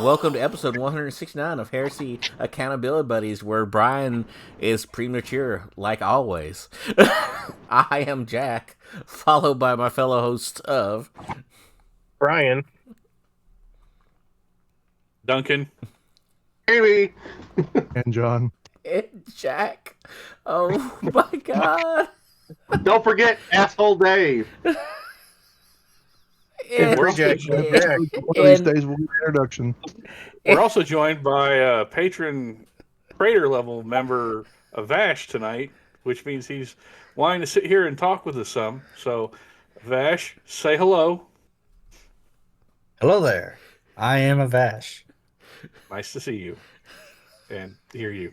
welcome to episode 169 of Heresy Accountability Buddies, where Brian is premature, like always. I am Jack, followed by my fellow hosts of... Brian. Duncan. Amy. And John. And Jack. Oh my god. Don't forget asshole Dave. And, We're also Introduction. We're also joined by a patron crater level member of Vash tonight, which means he's wanting to sit here and talk with us some. So, Vash, say hello. Hello there. I am a Vash. Nice to see you and hear you.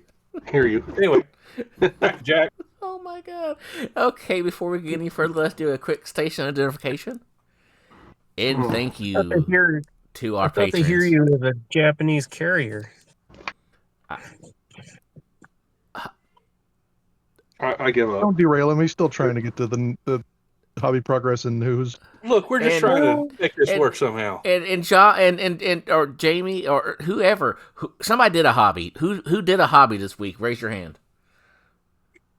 Hear you. Anyway, back to Jack. oh my god. Okay, before we get any further, let's do a quick station identification. And thank you to our patrons. I thought they hear you with a Japanese carrier. I give up. Don't derail him. He's still trying to get to the hobby progress and news. Look, we're just trying to make this work somehow. And John and or Jamie or whoever, somebody did a hobby. Who did a hobby this week? Raise your hand.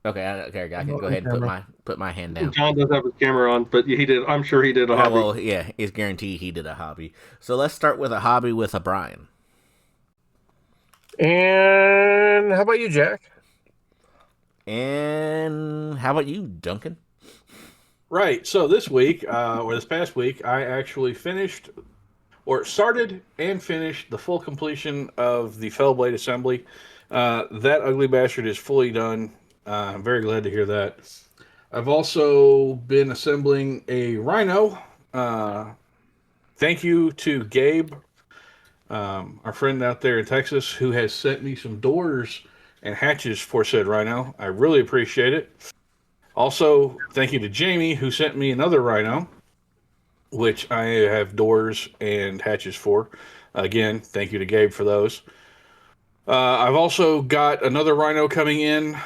Okay, I can go ahead and put my hand down. John does have his camera on, but he did. I'm sure he did a hobby. Well, yeah, it's guaranteed he did a hobby. So let's start with a hobby with a Brian. And how about you, Jack? And how about you, Duncan? Right. So this week, or this past week, I actually started and finished the full completion of the Fellblade assembly. That ugly bastard is fully done. I'm very glad to hear that. I've also been assembling a Rhino. Thank you to Gabe, our friend out there in Texas, who has sent me some doors and hatches for said Rhino. I really appreciate it. Also, thank you to Jamie, who sent me another Rhino, which I have doors and hatches for. Again, thank you to Gabe for those. I've also got another Rhino coming in,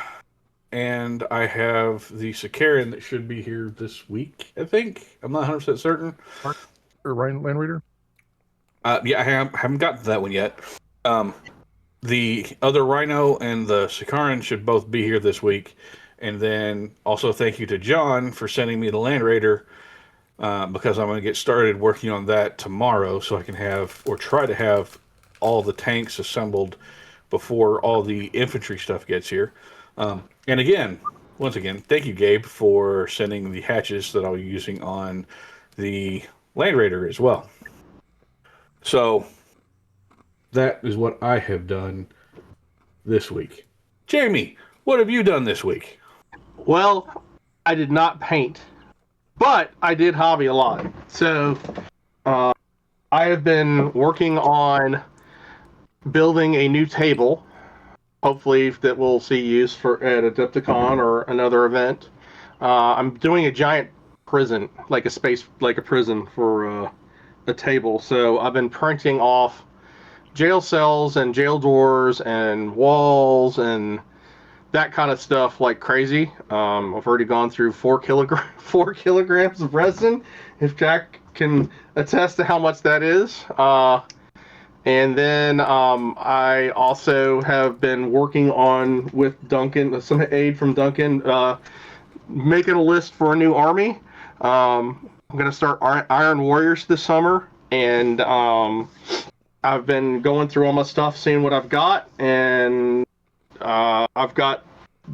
and I have the Sakaran that should be here this week, I think. I'm not 100% certain. Or Land Raider? Yeah, I haven't gotten to that one yet. The other Rhino and the Sakaran should both be here this week. And then also thank you to John for sending me the Land Raider, because I'm going to get started working on that tomorrow so I can have, or try to have, all the tanks assembled before all the infantry stuff gets here. And again, once again, thank you, Gabe, for sending the hatches that I'll be using on the Land Raider as well. So that is what I have done this week. Jamie, what have you done this week? Well, I did not paint, but I did hobby a lot. So I have been working on building a new table, hopefully that we'll see use at Adepticon or another event. I'm doing a giant prison, like a prison for a table. So I've been printing off jail cells and jail doors and walls and that kind of stuff like crazy. I've already gone through 4 kilograms of resin, if Jack can attest to how much that is. And then I also have been working on, with Duncan, some aid from Duncan, making a list for a new army. I'm going to start Iron Warriors this summer, and I've been going through all my stuff, seeing what I've got, and I've got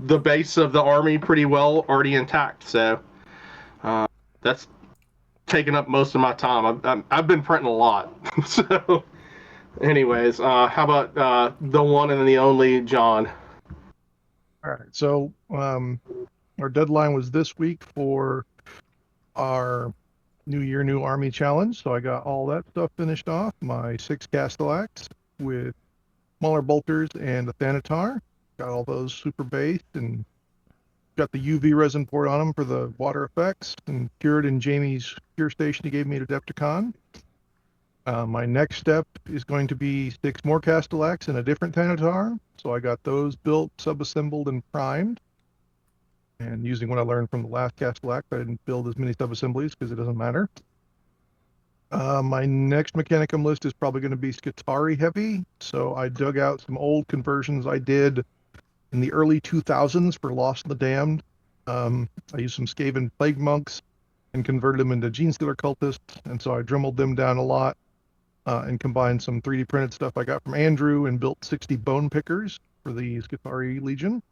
the base of the army pretty well already intact. So that's taken up most of my time. I've been printing a lot. So anyways, how about the one and the only John? All right. So our deadline was this week for our New Year, New Army Challenge. So I got all that stuff finished off. My 6 Castellax with smaller bolters and a Thanatar. Got all those super based and got the UV resin poured on them for the water effects and cured in Jamie's cure station he gave me at Adepticon. My next step is going to be 6 more Castellax and a different Thanatar. So I got those built, sub-assembled, and primed. And using what I learned from the last Castellax, I didn't build as many sub-assemblies because it doesn't matter. My next Mechanicum list is probably going to be Skitarii heavy. So I dug out some old conversions I did in the early 2000s for Lost and the Damned. I used some Skaven Plague Monks and converted them into Genestealer Cultists. And so I dremelled them down a lot and combined some 3D printed stuff I got from Andrew and built 60 Bone Pickers for the Skitarii Legion.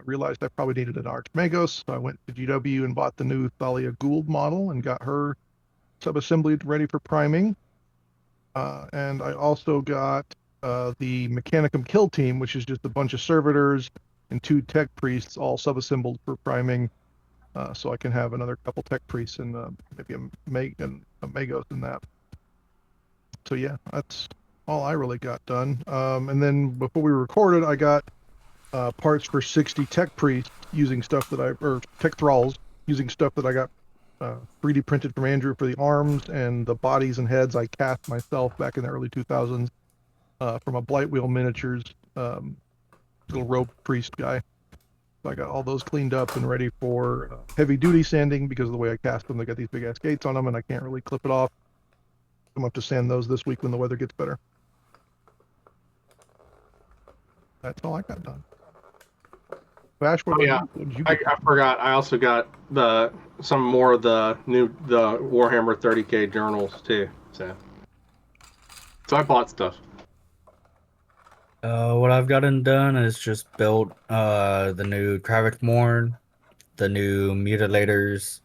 Realized I probably needed an Archmagos, so I went to GW and bought the new Thalia Gould model and got her sub-assembled ready for priming. And I also got the Mechanicum Kill Team, which is just a bunch of servitors and 2 tech priests all sub-assembled for priming, so I can have another couple tech priests and maybe a Magos in that. So yeah, that's all I really got done. And then before we recorded, I got parts for 60 tech priests using stuff that or tech thralls using stuff that I got 3D printed from Andrew for the arms, and the bodies and heads I cast myself back in the early 2000s from a Blightwheel Miniatures little rope priest guy. So I got all those cleaned up and ready for heavy duty sanding because of the way I cast them. They got these big ass gates on them and I can't really clip it off. I'm going to have to sand those this week when the weather gets better. That's all I got done. Bash, what did you get? I forgot. I also got some more of the Warhammer 30K journals too. So I bought stuff. What I've gotten done is just built the new Kravik Morn, the new Mutilators,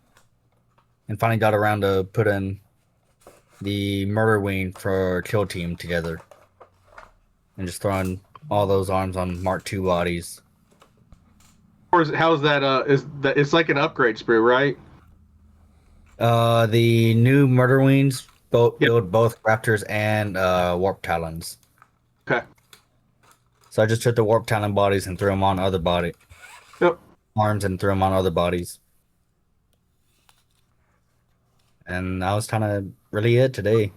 and finally got around to put in the Murder Wing for Kill Team together. And just throwing all those arms on Mark II bodies. How's that? It's like an upgrade sprue, right? The new Murder Wings build both Raptors and Warp Talons. Okay. So I just took the Warp Talon bodies and threw them on other arms and threw them on other bodies. And that was kind of really it today.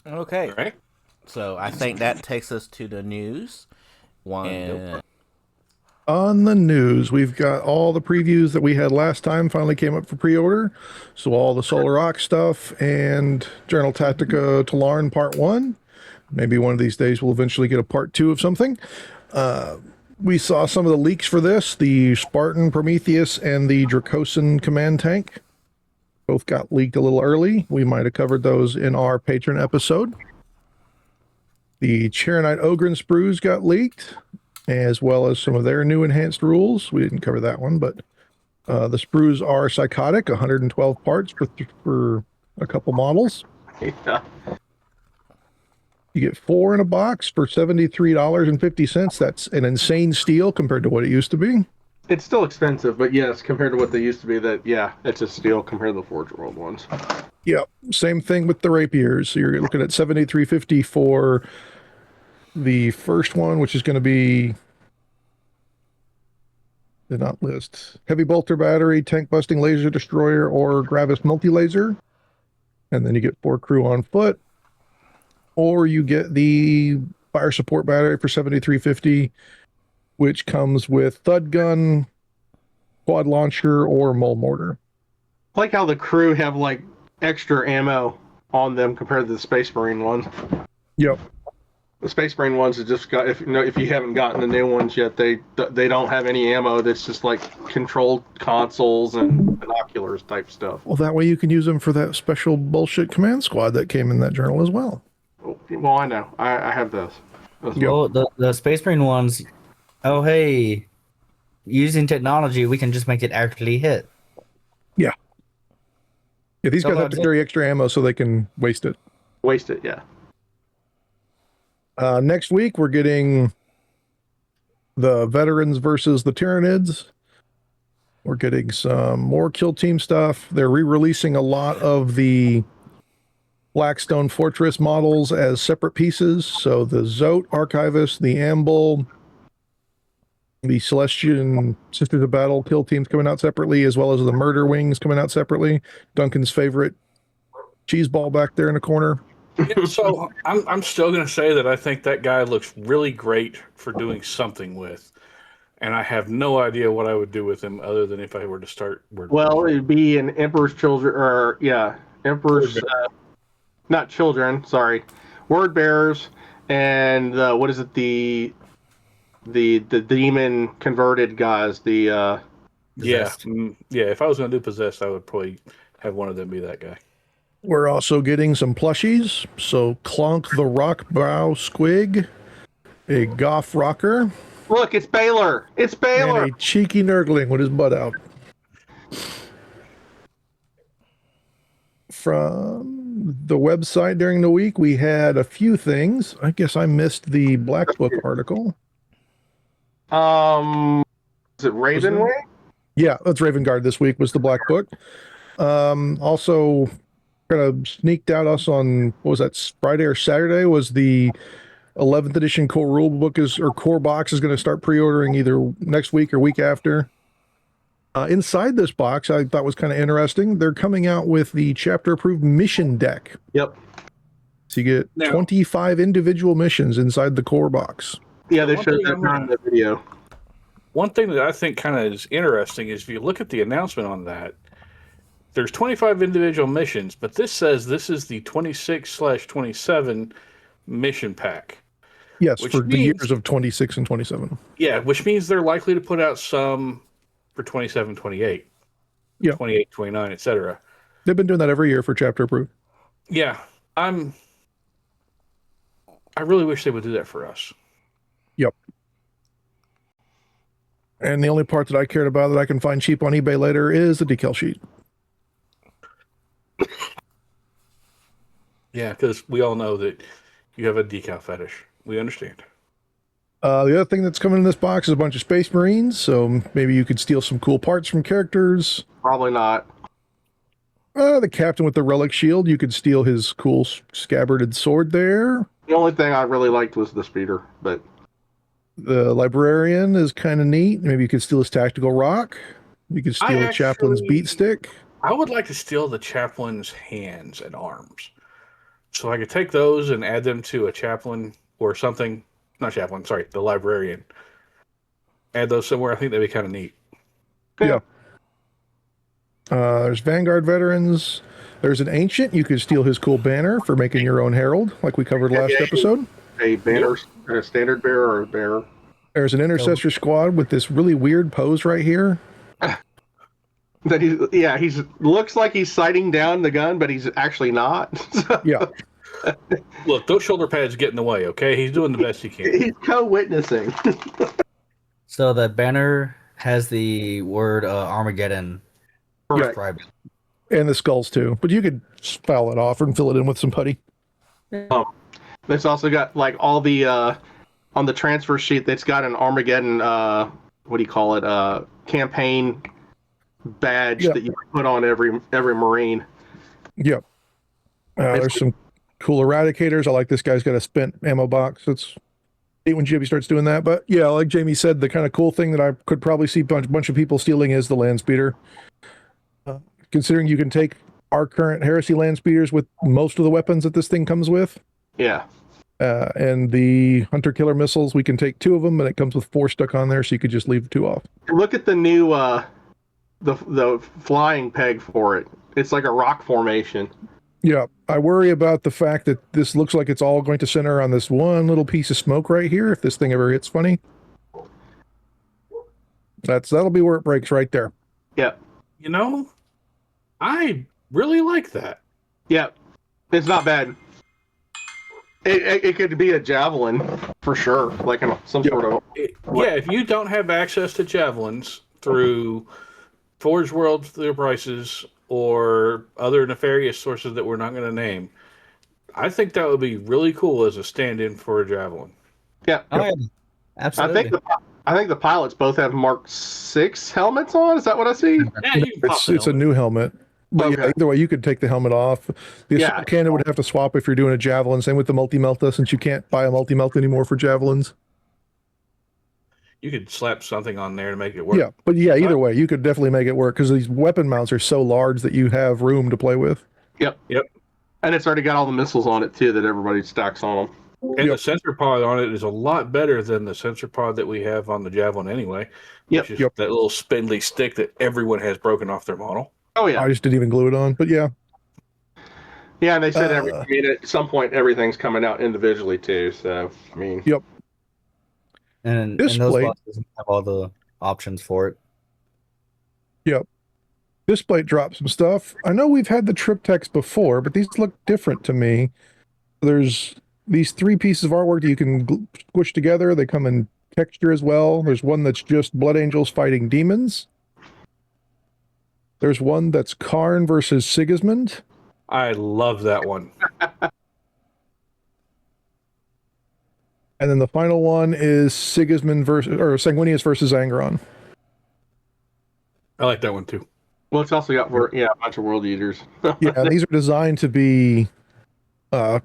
Okay. All right. So I think that takes us to the news. On the news, we've got all the previews that we had last time finally came up for pre-order. So all the Solar Rock stuff and Journal Tactica Talarn Part 1. Maybe one of these days we'll eventually get a Part 2 of something. We saw some of the leaks for this. The Spartan Prometheus and the Dracosan Command Tank both got leaked a little early. We might have covered those in our Patreon episode. The Charonite Ogren sprues got leaked, as well as some of their new enhanced rules. We didn't cover that one, but the sprues are psychotic, 112 parts for a couple models. Yeah. You get 4 in a box for $73.50. That's an insane steal compared to what it used to be. It's still expensive, but yes, compared to what they used to be, it's a steal compared to the Forge World ones. Yep, same thing with the rapiers. So you're looking at $73.50 for the first one, which is going to be, did not list, heavy bolter battery, tank busting laser destroyer, or Gravis multi-laser. And then you get 4 crew on foot. Or you get the fire support battery for $73.50, which comes with thud gun, quad launcher, or mole mortar. I like how the crew have like extra ammo on them compared to the Space Marine ones. Yep. The Space Marine ones have just got, if you haven't gotten the new ones yet, they don't have any ammo. That's just like controlled consoles and binoculars type stuff. Well, that way you can use them for that special bullshit command squad that came in that journal as well. Well, I know. I have those. Well, the Space Marine ones, oh, hey, using technology, we can just make it actually hit. Yeah. Yeah, these guys have to carry extra ammo so they can waste it. Waste it, yeah. Next week, we're getting the Veterans versus the Tyranids. We're getting some more Kill Team stuff. They're re-releasing a lot of the Blackstone Fortress models as separate pieces. So the Zote Archivist, the Amble, the Celestian Sisters of Battle Kill Teams coming out separately, as well as the Murder Wings coming out separately. Duncan's favorite cheese ball back there in the corner. So I'm still going to say that I think that guy looks really great for doing something with. and I have no idea what I would do with him other than if I were to start. Well, it'd be an Emperor's Children, or Emperor's, not children. Sorry, Word Bearers, and what is it? The demon converted guys. Yeah, Possessed. yeah. If I was going to do possessed, I would probably have one of them be that guy. We're also getting some plushies. So Clonk the Rockbrow Squig, a Goth Rocker, Look, it's Baylor. It's Baylor. and a cheeky Nurgling with his butt out. From the website during the week, we had a few things. I guess I missed the Black Book article. Is it Ravenway? Yeah, that's Ravengard this week was the Black Book. Also, kind of sneaked out us on, what was that, Friday or Saturday, was the 11th edition core rule book core box is going to start pre-ordering either next week or week after. Inside this box, I thought was kind of interesting. They're coming out with the chapter approved mission deck. Yep. So you get 25 individual missions inside the core box. Yeah, they showed that on the video. One thing that I think kind of is interesting is if you look at the announcement on that, there's 25 individual missions, but this says this is the 26/27 mission pack. Yes, Which for the means- years of 26 and 27. Yeah, which means they're likely to put out some for 27, 28, Yeah. 28, 29, etc. They've been doing that every year for chapter approved. Yeah, I really wish they would do that for us. And the only part that I cared about that I can find cheap on eBay later is the decal sheet. Yeah, because we all know that you have a decal fetish. We understand. The other thing that's coming in this box is a bunch of Space Marines, so maybe you could steal some cool parts from characters. Probably not. The captain with the relic shield, you could steal his cool scabbarded sword there. The only thing I really liked was the speeder, but The librarian is kind of neat. Maybe you could steal his tactical rock. You could steal the chaplain's beat stick. I would like to steal the chaplain's hands and arms. So I could take those and add them to a chaplain or something. Not chaplain, sorry, the librarian. Add those somewhere. I think that'd be kind of neat. Yeah. There's Vanguard veterans. There's an ancient. You could steal his cool banner for making your own herald, like we covered last episode. a banner, a standard bearer or a bearer. There's an intercessor squad with this really weird pose right here. That he's looks like he's sighting down the gun, but he's actually not. Yeah. Look, those shoulder pads get in the way, okay? He's doing the best he can. He's co-witnessing. So the banner has the word Armageddon. Correct. described. And the skulls too. But you could foul it off and fill it in with some putty. It's also got like all the on the transfer sheet. That's got an Armageddon. What do you call it? Campaign badge that you put on every Marine. Yep. There's some cool eradicators. I like this guy's got a spent ammo box. It's neat when Jibby starts doing that. But yeah, like Jamie said, the kind of cool thing that I could probably see a bunch of people stealing is the land speeder. Considering you can take our current Heresy land speeders with most of the weapons that this thing comes with. Yeah. And the hunter killer missiles, we can take 2 of them, and it comes with 4 stuck on there, so you could just leave 2 off. Look at the new the flying peg for it. It's like a rock formation. Yeah, I worry about the fact that this looks like it's all going to center on this one little piece of smoke right here. If this thing ever hits funny, that'll be where it breaks right there. Yeah. You know, I really like that. Yeah. It's not bad. It could be a javelin for sure, like some sort of. Yeah, if you don't have access to javelins through Forge World, their prices, or other nefarious sources that we're not going to name, I think that would be really cool as a stand-in for a javelin. Yeah. Oh, yeah. Absolutely. I think the pilots both have Mark 6 helmets on. Is that what I see? Yeah, you can pop It's a new helmet. But yeah, Okay. either way, you could take the helmet off. The assault cannon would have to swap if you're doing a javelin. Same with the multi-melta, since you can't buy a multi-melt anymore for javelins. You could slap something on there to make it work. Yeah, but yeah, either way, you could definitely make it work because these weapon mounts are so large that you have room to play with. Yep. And it's already got all the missiles on it too that everybody stacks on them. And the sensor pod on it is a lot better than the sensor pod that we have on the Javelin anyway. Yep. Which is that little spindly stick that everyone has broken off their model. Oh yeah. I just didn't even glue it on, but yeah. Yeah, and they said at some point everything's coming out individually too. So I mean, Yep. And This those plate- boxes have all the options for it. Yep. This plate dropped some stuff. I know we've had the triptychs before, but these look different to me. There's these 3 pieces of artwork that you can squish together. They come in texture as well. There's one that's just Blood Angels fighting demons. There's one that's Karn versus Sigismund. I love that one. And then the final one is Sigismund versus, or Sanguinius versus Angron. I like that one too. well, it's also got a bunch of world eaters. Yeah, these are designed to be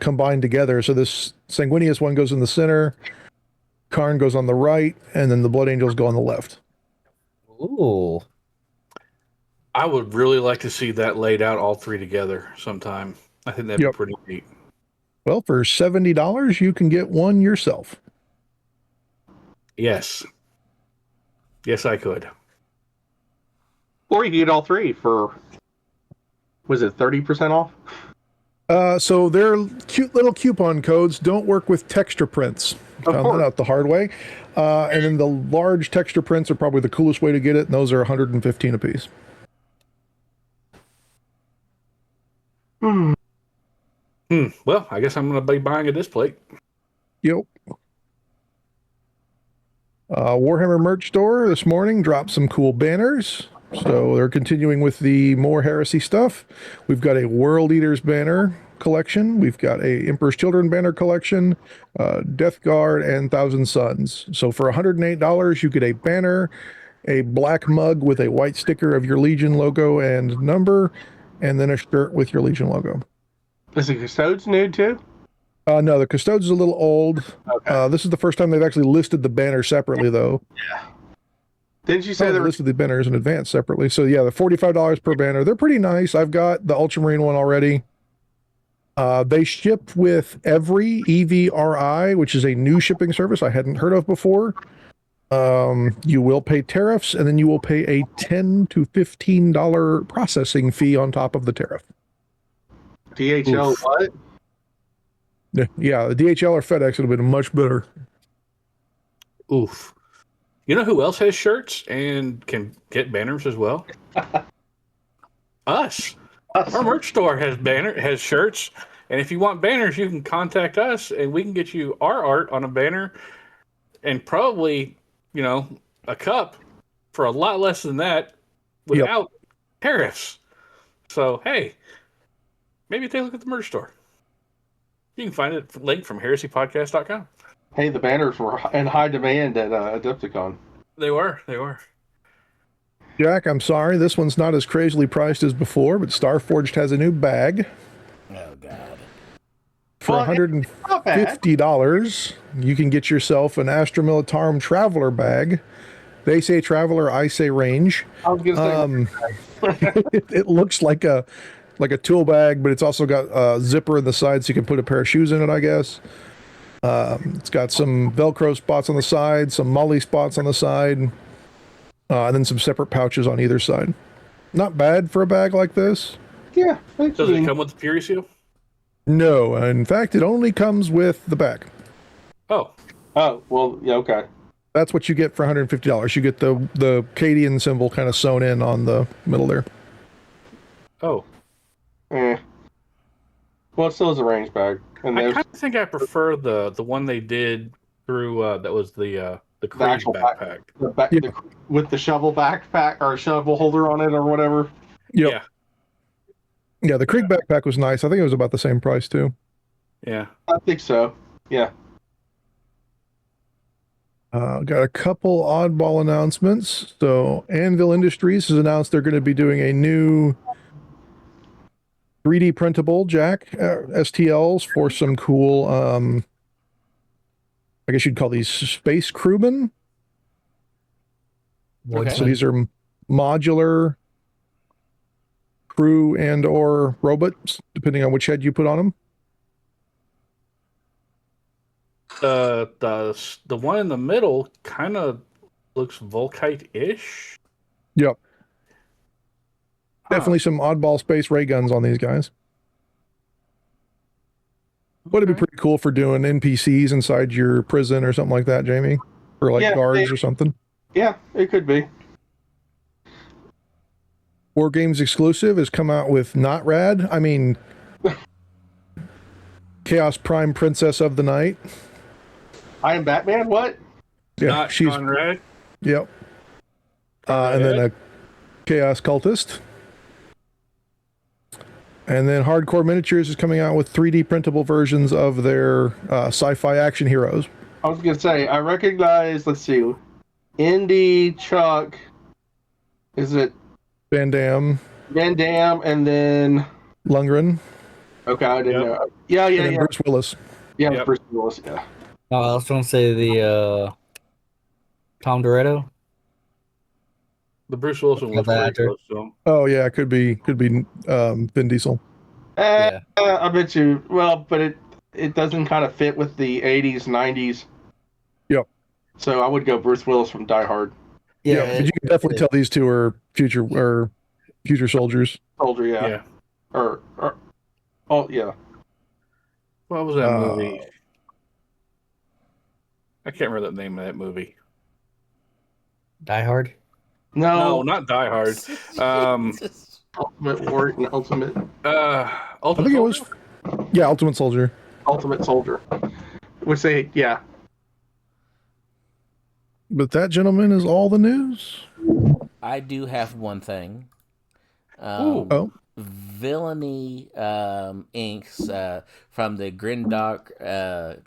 combined together. So this Sanguinius one goes in the center, Karn goes on the right, and then the Blood Angels go on the left. Ooh. I would really like to see that laid out all 3 together sometime. I think that'd be pretty neat. Well, for $70, you can get one yourself. Yes. Yes, I could. Or you can get all 3 for, was it 30% off? So their cute little coupon codes don't work with texture prints. Found that out the hard way. And then the large texture prints are probably the coolest way to get it, and those are 115 apiece. Well, I guess I'm going to be buying a disc plate. Yep. Warhammer merch store this morning dropped some cool banners. So they're continuing with the more heresy stuff. We've got a World Eaters banner collection. We've got a Emperor's Children banner collection, Death Guard, and Thousand Suns. So for $108, you get a banner, a black mug with a white sticker of your Legion logo and number, and then a shirt with your Legion logo. Is the Custodes new too? No, the Custodes is a little old. Okay. This is the first time they've actually listed the banner separately, though. Didn't you say They there was listed the banners in advance separately. So yeah, they're $45 per banner. They're pretty nice. I've got the Ultramarine one already. They ship with every EVRI, which is a new shipping service I hadn't heard of before. You will pay tariffs, and then you will pay a $10 to $15 processing fee on top of the tariff. DHL? Oof. What? Yeah, the DHL or FedEx would have been much better. Oof. You know who else has shirts and can get banners as well? Us. Our merch store has shirts, and if you want banners, you can contact us, and we can get you our art on a banner, and probably, a cup for a lot less than that without tariffs. So hey, maybe take a look at the merch store. You can find it link from heresypodcast.com. Hey, the banners were in high demand at Adepticon. They were. Jack, I'm sorry, this one's not as crazily priced as before, but Starforged has a new bag. Oh, God. For Well, not bad. $150, you can get yourself an Astra Militarum Traveler bag. They say Traveler, I say Range. I was gonna say, It looks like a tool bag, but it's also got a zipper in the side so you can put a pair of shoes in it, I guess. It's got some Velcro spots on the side, some Molly spots on the side, and then some separate pouches on either side. Not bad for a bag like this. yeah. Does it come with the Fury Seal? No, in fact, it only comes with the bag. Oh, Oh, well, yeah, okay. That's what you get for $150. You get the Cadian symbol kind of sewn in on the middle there. oh. Well, it still is a range bag. And I there's kind of think I prefer the one they did through that was the Creed actual backpack. the with the shovel backpack or shovel holder on it or whatever. Yep. Yeah, the Krieg backpack was nice. I think it was about the same price too. Yeah. I think so. Yeah. Got a couple oddball announcements. So Anvil Industries has announced they're going to be doing a new 3D printable Jack STLs for some cool, I guess you'd call these space crewmen. Okay. So these are modular crew and or robots, depending on which head you put on them. the one in the middle kind of looks Volkite-ish. Yep. Huh. Definitely some oddball space ray guns on these guys. Would it be pretty cool for doing NPCs inside your prison or something like that, Jamie? Or like guards or something? Yeah, it could be. War Games exclusive has come out with Not Rad. I mean, Chaos Prime Princess of the Night. I am Batman? What? Yeah, Not she's Conrad. Yep. And then a Chaos Cultist. And then Hardcore Miniatures is coming out with 3D printable versions of their sci-fi action heroes. I was going to say, I recognize, let's see, Indy, Chuck, is it Van Damme, and then... Lundgren, Okay, I didn't know. Yeah, and then Bruce Willis. Yeah, Yep. Bruce Willis, yeah. I was going to say the Tom Dorado. The Bruce Wilson was Yeah, pretty actor. close to him. Oh yeah, it could be Vin Diesel. I bet you, well, but it doesn't kind of fit with the 80s, 90s. Yep. So I would go Bruce Willis from Die Hard. Yeah, but you can definitely tell these two are future soldiers. Soldier, yeah. Yeah. Or oh, yeah. What was that movie? I can't remember the name of that movie. Die Hard. No, not Die Hard. Ultimate War and Ultimate I think it was, yeah, Ultimate Soldier. Ultimate Soldier. Which they, yeah. But that, gentleman, is all the news. I do have one thing. Oh, Villainy inks from the Grimdark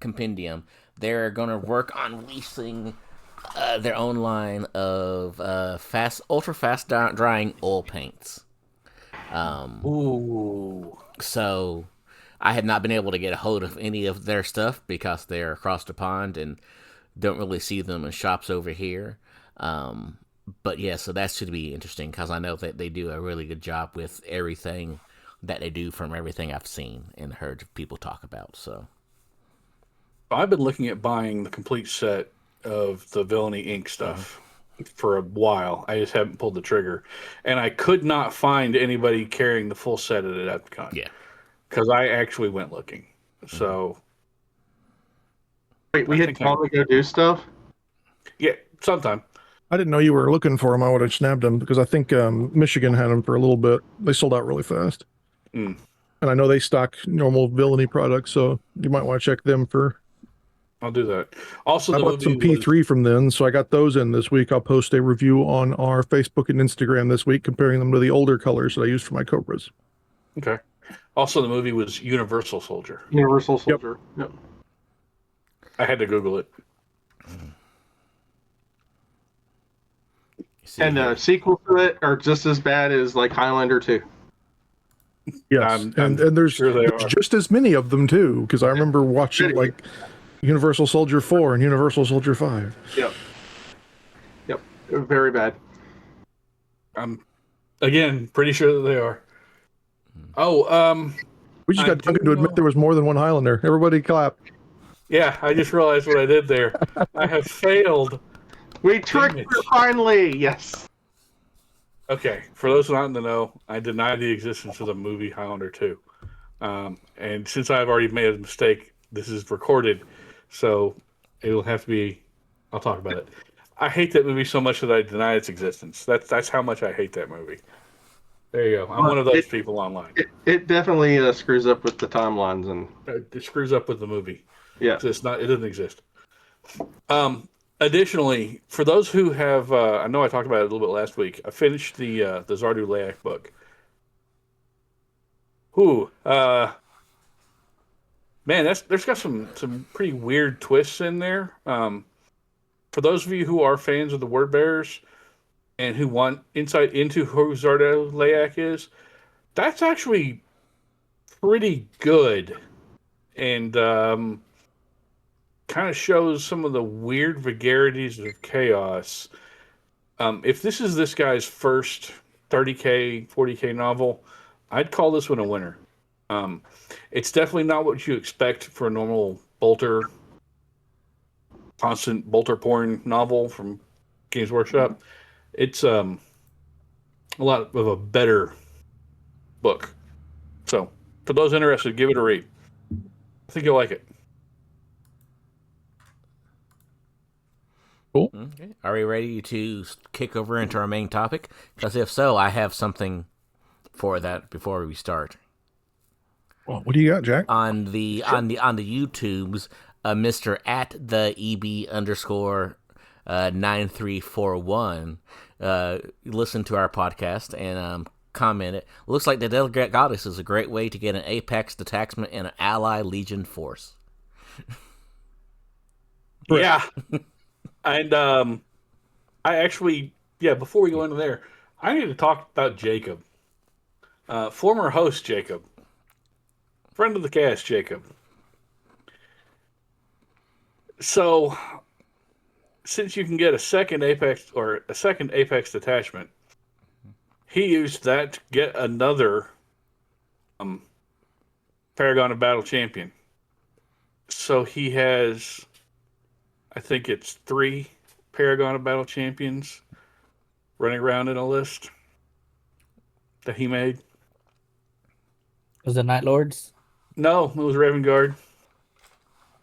Compendium. They're going to work on releasing their own line of ultra fast drying oil paints. Ooh. So I had not been able to get a hold of any of their stuff because they're across the pond and don't really see them in shops over here. But yeah, so that should be interesting because I know that they do a really good job with everything that they do from everything I've seen and heard people talk about. So I've been looking at buying the complete set of the Villainy Inc. stuff for a while. I just haven't pulled the trigger. And I could not find anybody carrying the full set at Adepticon. yeah. Because I actually went looking. So, Wait, we had time to go do stuff? yeah, sometime. I didn't know you were looking for them. I would have snapped them because I think Michigan had them for a little bit. They sold out really fast. Mm. And I know they stock normal Villainy products, so you might want to check them for. I'll do that. Also, I the bought some movie P3 from them, so I got those in this week. I'll post a review on our Facebook and Instagram this week, comparing them to the older colors that I used for my Cobras. Okay. Also, the movie was Universal Soldier. Universal Soldier. Yep. I had to Google it. And the sequel to it are just as bad as like Highlander 2. Yes, and there's, sure they there's are. just as many of them too, because I remember watching like Universal Soldier 4 and Universal Soldier 5. Yep. They're very bad. I'm, again, pretty sure that they are. Oh, We just I got Duncan do to admit know- there was more than one Highlander. Everybody clap. yeah, I just realized what I did there. I have failed. We tricked it. you finally! Yes. Okay, for those not in the know, I deny the existence of the movie Highlander 2. And since I've already made a mistake, this is recorded, so it'll have to be. I'll talk about it. I hate that movie so much that I deny its existence. That's how much I hate that movie. There you go. I'm one of those people online. It definitely screws up with the timelines and It screws up with the movie. yeah. It's not. It doesn't exist. Additionally, for those who have, I know I talked about it a little bit last week. I finished the Zardu Layak book. Ooh, man, there's got some pretty weird twists in there. For those of you who are fans of the Word Bearers and who want insight into who Zardu Layak is, that's actually pretty good, and kind of shows some of the weird vagaries of chaos. If this is this guy's first 30K, 40K novel, I'd call this one a winner. It's definitely not what you expect for a normal bolter, constant bolter porn novel from Games Workshop. It's a lot of a better book. So, for those interested, give it a read. I think you'll like it. Cool. Okay. Are we ready to kick over into our main topic? Because if so, I have something for that before we start. Well, what do you got, Jack? On the YouTubes, Mr. at the EB underscore 9341 listened to our podcast and commented, looks like the Delegate Goddess is a great way to get an Apex detachment and an ally Legion force. Yeah. And I actually, before we go into there, I need to talk about Jacob. Former host Jacob. Friend of the cast Jacob. So, since you can get a second Apex detachment, he used that to get another Paragon of Battle champion. So he has, I think it's 3 Paragon of Battle champions running around in a list that he made. Was it Night Lords? No, it was Raven Guard.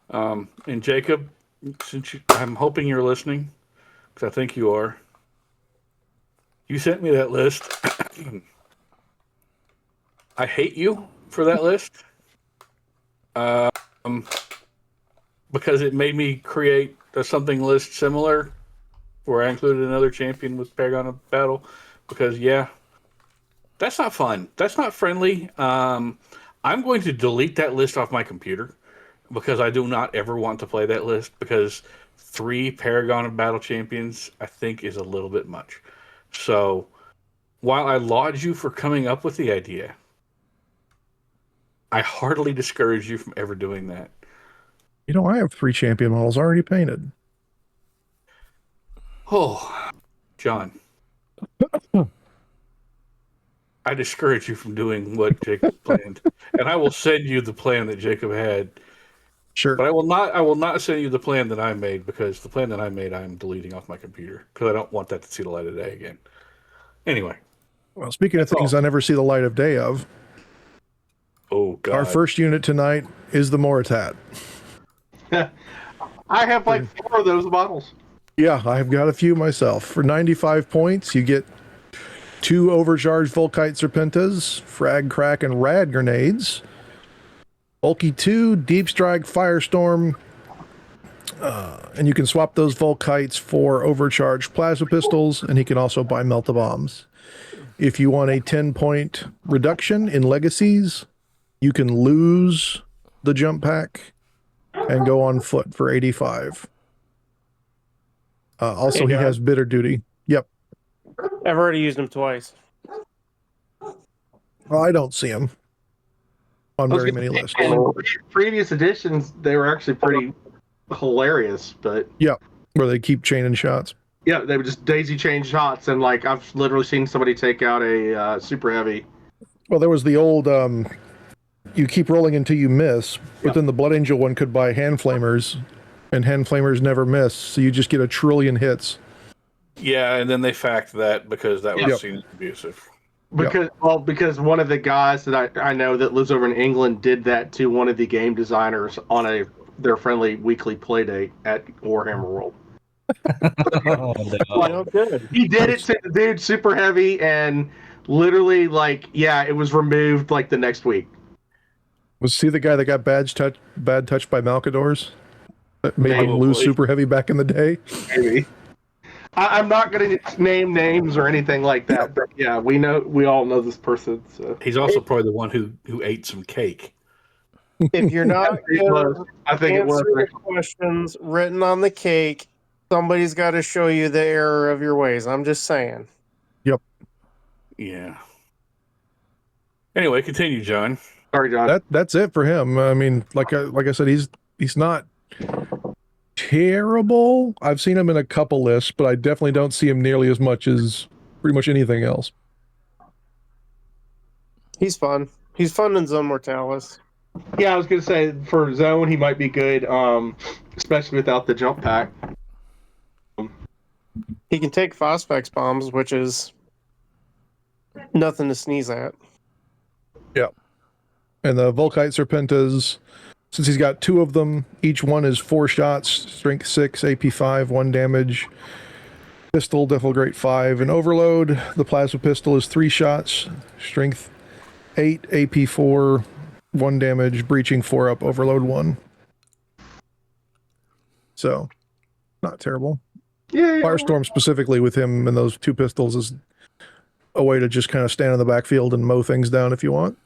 And Jacob, I'm hoping you're listening, because I think you are. You sent me that list. I hate you for that list. Because it made me create a something list similar where I included another champion with Paragon of Battle. Because, that's not fun. That's not friendly. I'm going to delete that list off my computer because I do not ever want to play that list, because 3 Paragon of Battle champions, I think, is a little bit much. So, while I laud you for coming up with the idea, I heartily discourage you from ever doing that. You know, I have 3 champion models already painted. Oh, John. I discourage you from doing what Jacob planned. And I will send you the plan that Jacob had. Sure. But I will not send you the plan that I made, because the plan that I made I'm deleting off my computer, because I don't want that to see the light of day again. Anyway. Well, speaking of things I never see the light of day of, oh God. our first unit tonight is the Moritat. I have like 4 of those models. Yeah, I've got a few myself. For 95 points, you get 2 overcharged Volkite Serpentas, Frag, Crack, and Rad grenades, Bulky 2, Deep Strike, Firestorm, and you can swap those Volkites for overcharged plasma pistols, and he can also buy Melt-A-Bombs. If you want a 10-point reduction in legacies, you can lose the jump pack and go on foot for 85. Also, he has bitter duty. Yep. I've already used them twice. Well, I don't see him on very many lists. In previous editions, they were actually pretty hilarious, but Yeah, where they keep chaining shots. yeah, they would just daisy chain shots, and like I've literally seen somebody take out a super heavy. Well, there was the old you keep rolling until you miss, but then the Blood Angel one could buy hand flamers, and hand flamers never miss, so you just get 1 trillion hits. Yeah, and then they fact that because that was seen as abusive. Because one of the guys that I know that lives over in England did that to one of the game designers on their friendly weekly play date at Warhammer World. Oh, no. Good. He did it to the dude super heavy, and literally it was removed like the next week. Was he the guy that got bad touched by Malcadors? That made him lose super heavy back in the day? Maybe. I'm not going to name names or anything like that, but yeah, we all know this person. So. He's also probably the one who ate some cake. If you're not I think it was the questions written on the cake, somebody's got to show you the error of your ways. I'm just saying. Yep. Yeah. Anyway, continue, John. Sorry, John. That's it for him. I mean, like I said, he's not terrible. I've seen him in a couple lists, but I definitely don't see him nearly as much as pretty much anything else. He's fun. He's fun in Zone Mortalis. Yeah, I was gonna say for zone he might be good, especially without the jump pack. He can take Phosphex bombs, which is nothing to sneeze at. And the Volkite Serpentas, since he's got 2 of them, each one is 4 shots, strength 6, AP 5, 1 damage. Pistol, Defilgrate 5, and Overload. The Plasma Pistol is 3 shots, strength 8, AP 4, 1 damage, breaching 4 up, Overload 1. So, not terrible. Yeah. Firestorm specifically with him and those 2 pistols is a way to just kind of stand in the backfield and mow things down if you want.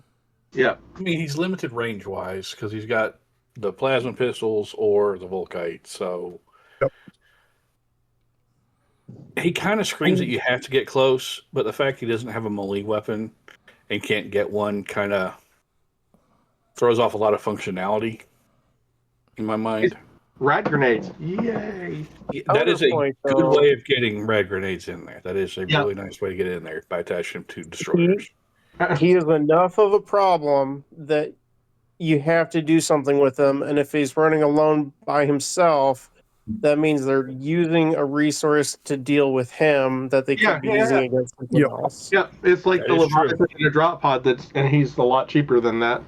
Yeah. I mean, he's limited range wise because he's got the plasma pistols or the Volkite. So Yep. He kind of screams that you have to get close, but the fact he doesn't have a melee weapon and can't get one kind of throws off a lot of functionality in my mind. Rad grenades. Yay. That is a Counterpoint, good though. way of getting rad grenades in there. That is a really nice way to get it in there by attaching them to destroyers. He is enough of a problem that you have to do something with him, and if he's running alone by himself, that means they're using a resource to deal with him that they could be using against someone else. Yeah, it's like That the is true. Leviathan in a drop pod, and he's a lot cheaper than that.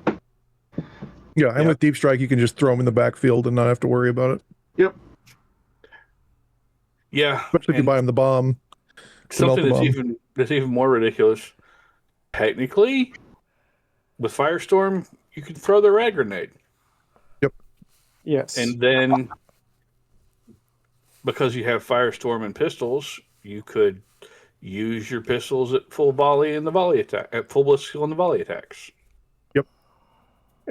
Yeah, and with Deep Strike, you can just throw him in the backfield and not have to worry about it. Yep. Yeah. Especially if you buy him the bomb. Something melt that's even more ridiculous. Technically, with Firestorm, you can throw the rad grenade. Yes. And then, because you have Firestorm and pistols, you could use your pistols at full volley in the volley attack, at full blitzkill in the volley attacks.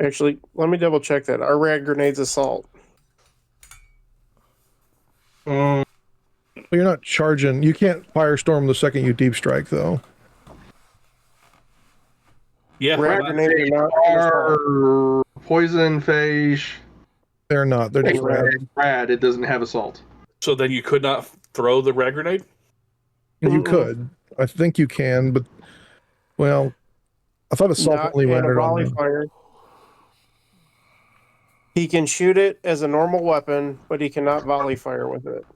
Actually, let me double check that. Our rad grenades assault. But you're not charging. You can't Firestorm the second you Deep Strike, though. Yeah, Rad but- grenades are not assault. Or poison phase. They're not. They're just rad. Rad. It doesn't have assault. so then you could not throw the rad grenade? You could. I think you can, but, well, I thought assault Not only in a rendered volley on the... fire. He can shoot it as a normal weapon, but he cannot volley fire with it.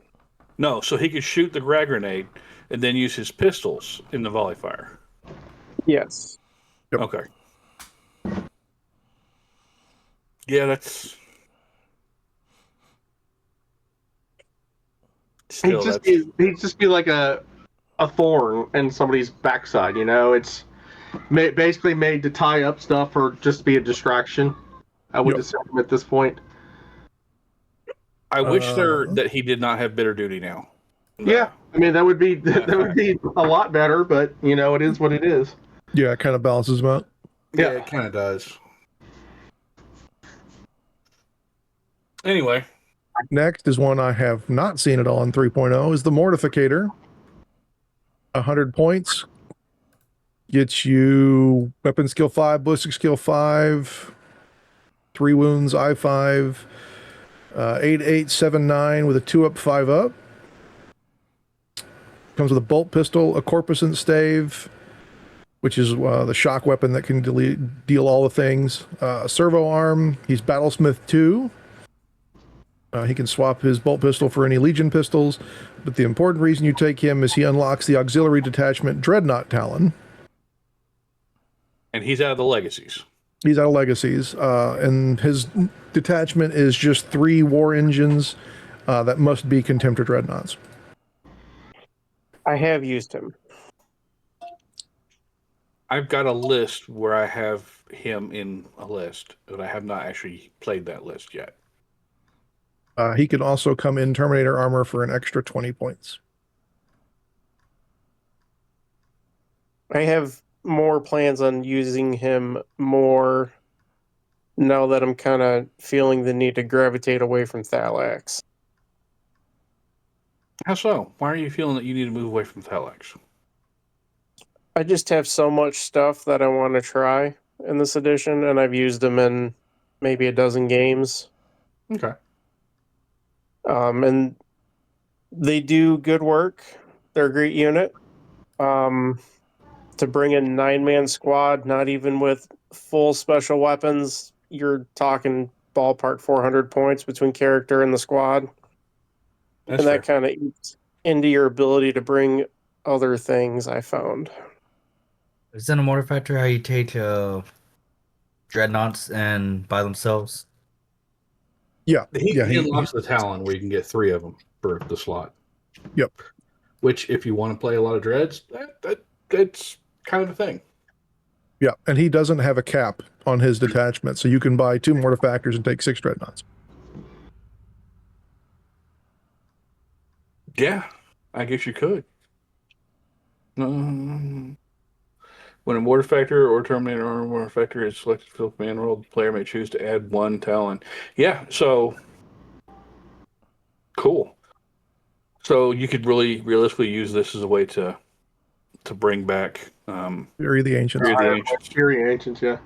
No, so he could shoot the rad grenade and then use his pistols in the volley fire. Yes. Yep. Okay. Yeah, that's... Still, He'd just be like a thorn in somebody's backside, you know? It's basically made to tie up stuff or just be a distraction. I would assume at this point. I wish that he did not have bitter duty now. Yeah, I mean that would be a lot better, but you know it is what it is. Yeah, it kind of balances them out. Yeah, it kind of does. Anyway, Next is one I have not seen at all in 3.0, is the Mortificator. 100 points. Gets you weapon skill 5, ballistic skill 5, 3 wounds, I5, 8, 8, 7, 9 with a 2 up, 5 up. Comes with a bolt pistol, a corpuscent stave, which is the shock weapon that can deal all the things. A servo arm. He's Battlesmith 2. He can swap his bolt pistol for any Legion pistols, but the important reason you take him is he unlocks the auxiliary detachment Dreadnought Talon. and he's out of the legacies. He's out of legacies, and his detachment is just 3 war engines that must be Contemptor Dreadnoughts. I have used him. I've got a list where I have him in a list, but I have not actually played that list yet. He can also come in Terminator armor for an extra 20 points. I have more plans on using him more now that I'm kind of feeling the need to gravitate away from Thalax. How so? Why are you feeling that you need to move away from Thalax? I just have so much stuff that I want to try in this edition, and I've used them in maybe a dozen games. Okay. And they do good work. They're a great unit. To bring a 9-man squad, not even with full special weapons, you're talking ballpark 400 points between character and the squad. That's and that fair. kind of eats into your ability to bring other things, I found. Is that a Mortificator how you take dreadnoughts and by themselves? Yeah. He Yeah. unlocks the Talon where you can get 3 of them for the slot. Yep. Which, if you want to play a lot of dreads, that's kind of a thing. Yeah. And he doesn't have a cap on his detachment. So you can buy 2 Mortifactors and take 6 dreadnoughts. Yeah, I guess you could. When a Mortifactor or Terminator or a Mortifactor is selected for the command roll, the player may choose to add 1 Talon. Yeah, so cool. So you could really realistically use this as a way to bring back Fury of the Ancients. Fury of the Ancients. Fury Ancients, yeah.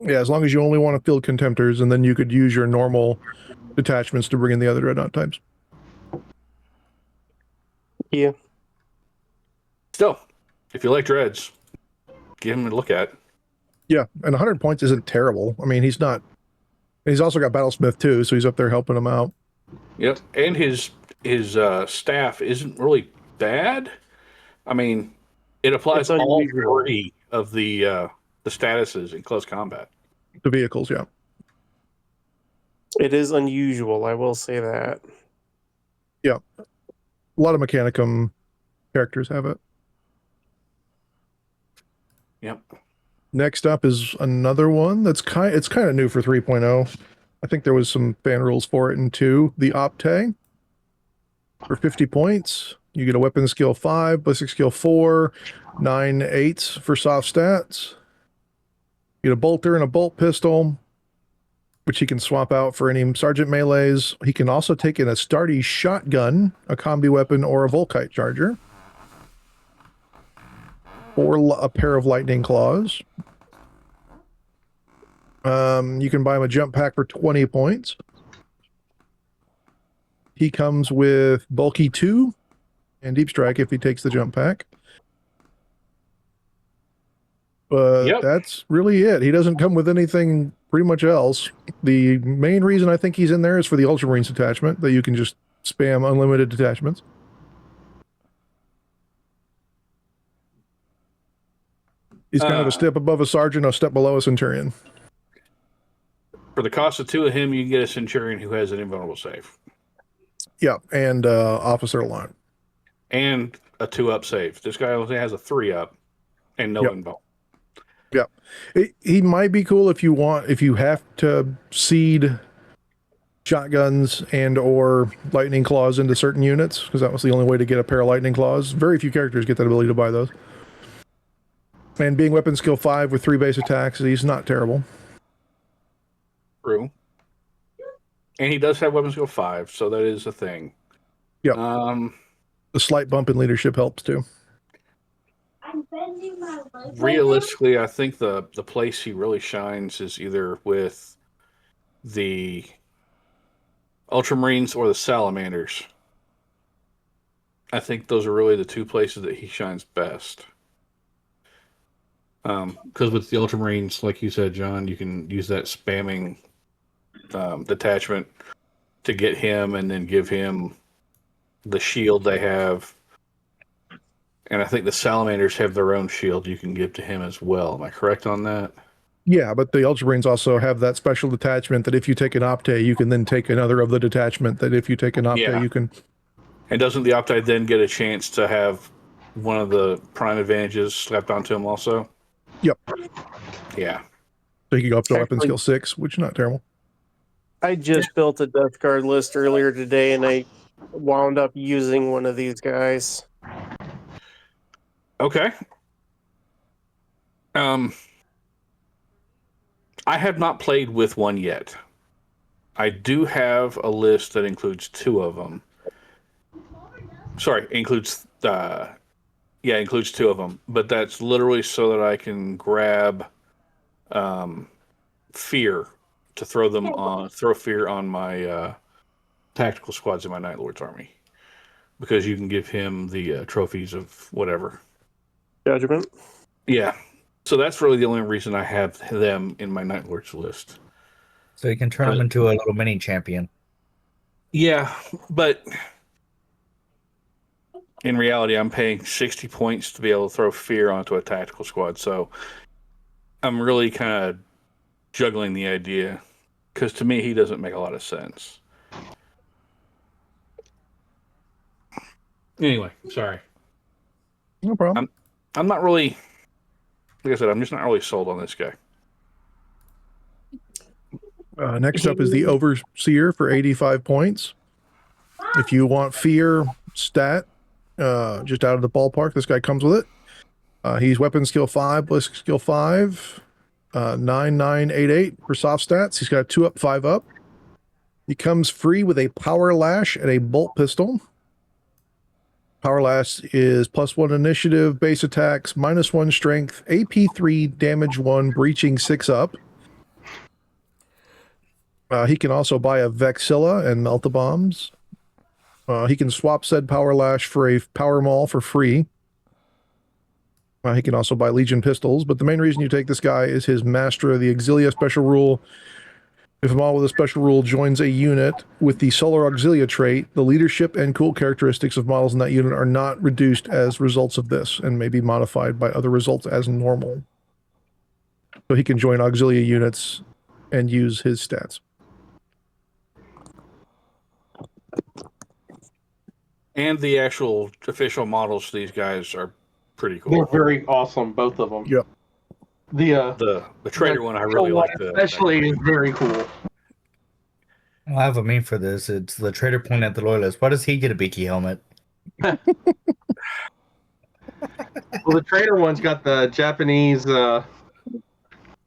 Yeah, as long as you only want to field Contemptors, and then you could use your normal detachments to bring in the other dreadnought types. Yeah. Still, if you like dreads, give him a look at. Yeah, and 100 points isn't terrible. I mean, he's not. He's also got Battlesmith too, so he's up there helping him out. Yep, and his staff isn't really bad. I mean, it applies It's all unusual. 3 of the statuses in close combat. The vehicles, yeah. It is unusual, I will say that. Yeah. A lot of Mechanicum characters have it. Yep. Next up is another one that's kind of new for 3.0. I think there was some fan rules for it in 2. The Optae. For 50 points, you get a weapon skill 5, ballistic skill 4, 9 8s for soft stats. You get a bolter and a bolt pistol, which he can swap out for any sergeant melees. He can also take in a Astartes shotgun, a combi weapon, or a Volkite charger. Or a pair of lightning claws. You can buy him a jump pack for 20 points. He comes with Bulky 2 and Deep Strike if he takes the jump pack. But Yep. that's really it. He doesn't come with anything pretty much else. The main reason I think he's in there is for the Ultramarines detachment, that you can just spam unlimited detachments. He's kind of a step above a sergeant, a step below a centurion. For the cost of 2 of him, you can get a Centurion who has an invulnerable save. Yeah, and officer line. And a 2-up save. This guy only has a 3-up and no Yep. invul. Yeah, he might be cool if you have to seed shotguns and or lightning claws into certain units, because that was the only way to get a pair of lightning claws. Very few characters get that ability to buy those. And being weapon skill 5 with 3 base attacks, he's not terrible. True. And he does have weapon skill 5, so that is a thing. Yep. The slight bump in leadership helps too. Realistically, I think the place he really shines is either with the Ultramarines or the Salamanders. I think those are really the 2 places that he shines best. Because with the Ultramarines, like you said, John, you can use that spamming detachment to get him and then give him the shield they have. And I think the Salamanders have their own shield you can give to him as well. Am I correct on that? Yeah, but the Ultramarines also have that special detachment that if you take an Optae, you can then take another of the detachment that if you take an Optae, you can... And doesn't the Optae then get a chance to have one of the prime advantages slapped onto him also? Yep. Yeah. So you can go up to weapon Actually- skill 6, which is not terrible. I just built a Death Guard list earlier today, and I wound up using one of these guys. Okay. I have not played with one yet. I do have a list that includes 2 of them. Sorry, includes 2 of them, but that's literally so that I can grab fear to throw fear on my tactical squads in my Night Lord's army, because you can give him the trophies of whatever. Judgment. Yeah. So that's really the only reason I have them in my Night Lord's list. So you can turn him into a little mini champion. Yeah, but in reality, I'm paying 60 points to be able to throw fear onto a tactical squad. So I'm really kind of juggling the idea because to me, he doesn't make a lot of sense. Anyway, sorry. No problem. I'm not really, like I said, I'm just not really sold on this guy. Next up is the Overseer for 85 points. If you want fear stat, just out of the ballpark, this guy comes with it. He's weapon skill 5, ballistic skill 5, 9988 for soft stats. He's got a 2 up, 5 up. He comes free with a power lash and a bolt pistol. Power lash is +1 initiative, base attacks, -1 strength, AP 3, damage 1, breaching 6 up. He can also buy a Vexilla and Meltabombs. He can swap said power lash for a power maul for free. He can also buy Legion pistols, but the main reason you take this guy is his Master of the Auxilia special rule. If a model with a special rule joins a unit with the Solar Auxilia trait, the leadership and cool characteristics of models in that unit are not reduced as results of this and may be modified by other results as normal. So he can join Auxilia units and use his stats. And the actual official models for these guys are pretty cool. They're very awesome, both of them. Yep. The Trader one I really like. Especially is very cool. I have a meme for this. It's the Trader pointing at the Loyalist. Why does he get a beaky helmet? Well, the Trader one's got the Japanese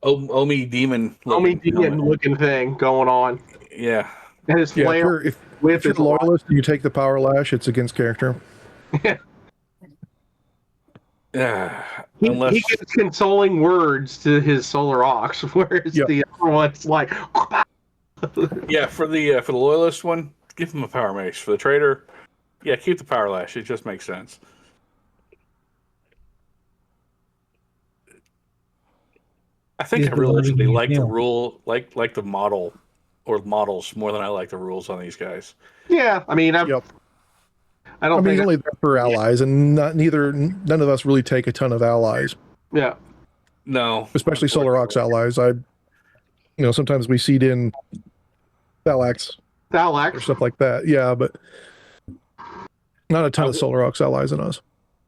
Omi demon. looking thing going on. Yeah. And his Yeah, flare if with you're his a loyalist and you take the power lash, it's against character. He Unless gives consoling words to his Solar Ox, whereas the other one's like, yeah, for the loyalist one, give him a power mace. For the Trader, yeah, keep the power lash. It just makes sense. I think I realistically like the rule, like the model or models more than I like the rules on these guys. yeah. I mean, I don't think he's only there for allies, and none of us really take a ton of allies. Yeah. No, Especially Solar Ox allies. Sometimes we seed in Thalax or stuff like that. Yeah, but not a ton of Solar Ox allies in us.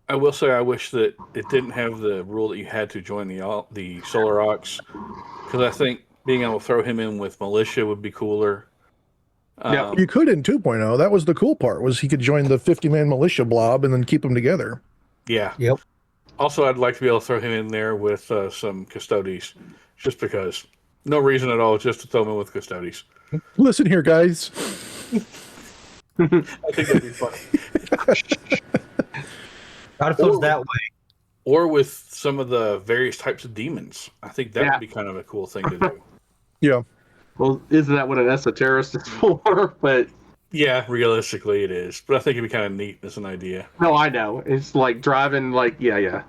I will say I wish that it didn't have the rule that you had to join the Solar Ox, because I think being able to throw him in with militia would be cooler. Yeah. You could in 2.0. That was the cool part, was he could join the 50-man militia blob and then keep them together. Yeah. Yep. Also, I'd like to be able to throw him in there with some Custodes, just because. No reason at all, just to throw him in with Custodes. Listen here, guys. I think that'd be funny. God feels that way. Or with some of the various types of demons. I think that would be kind of a cool thing to do. Yeah. Well, isn't that what an esoterist is for? But yeah, realistically it is. But I think it'd be kind of neat as an idea. no, I know. It's like driving, yeah.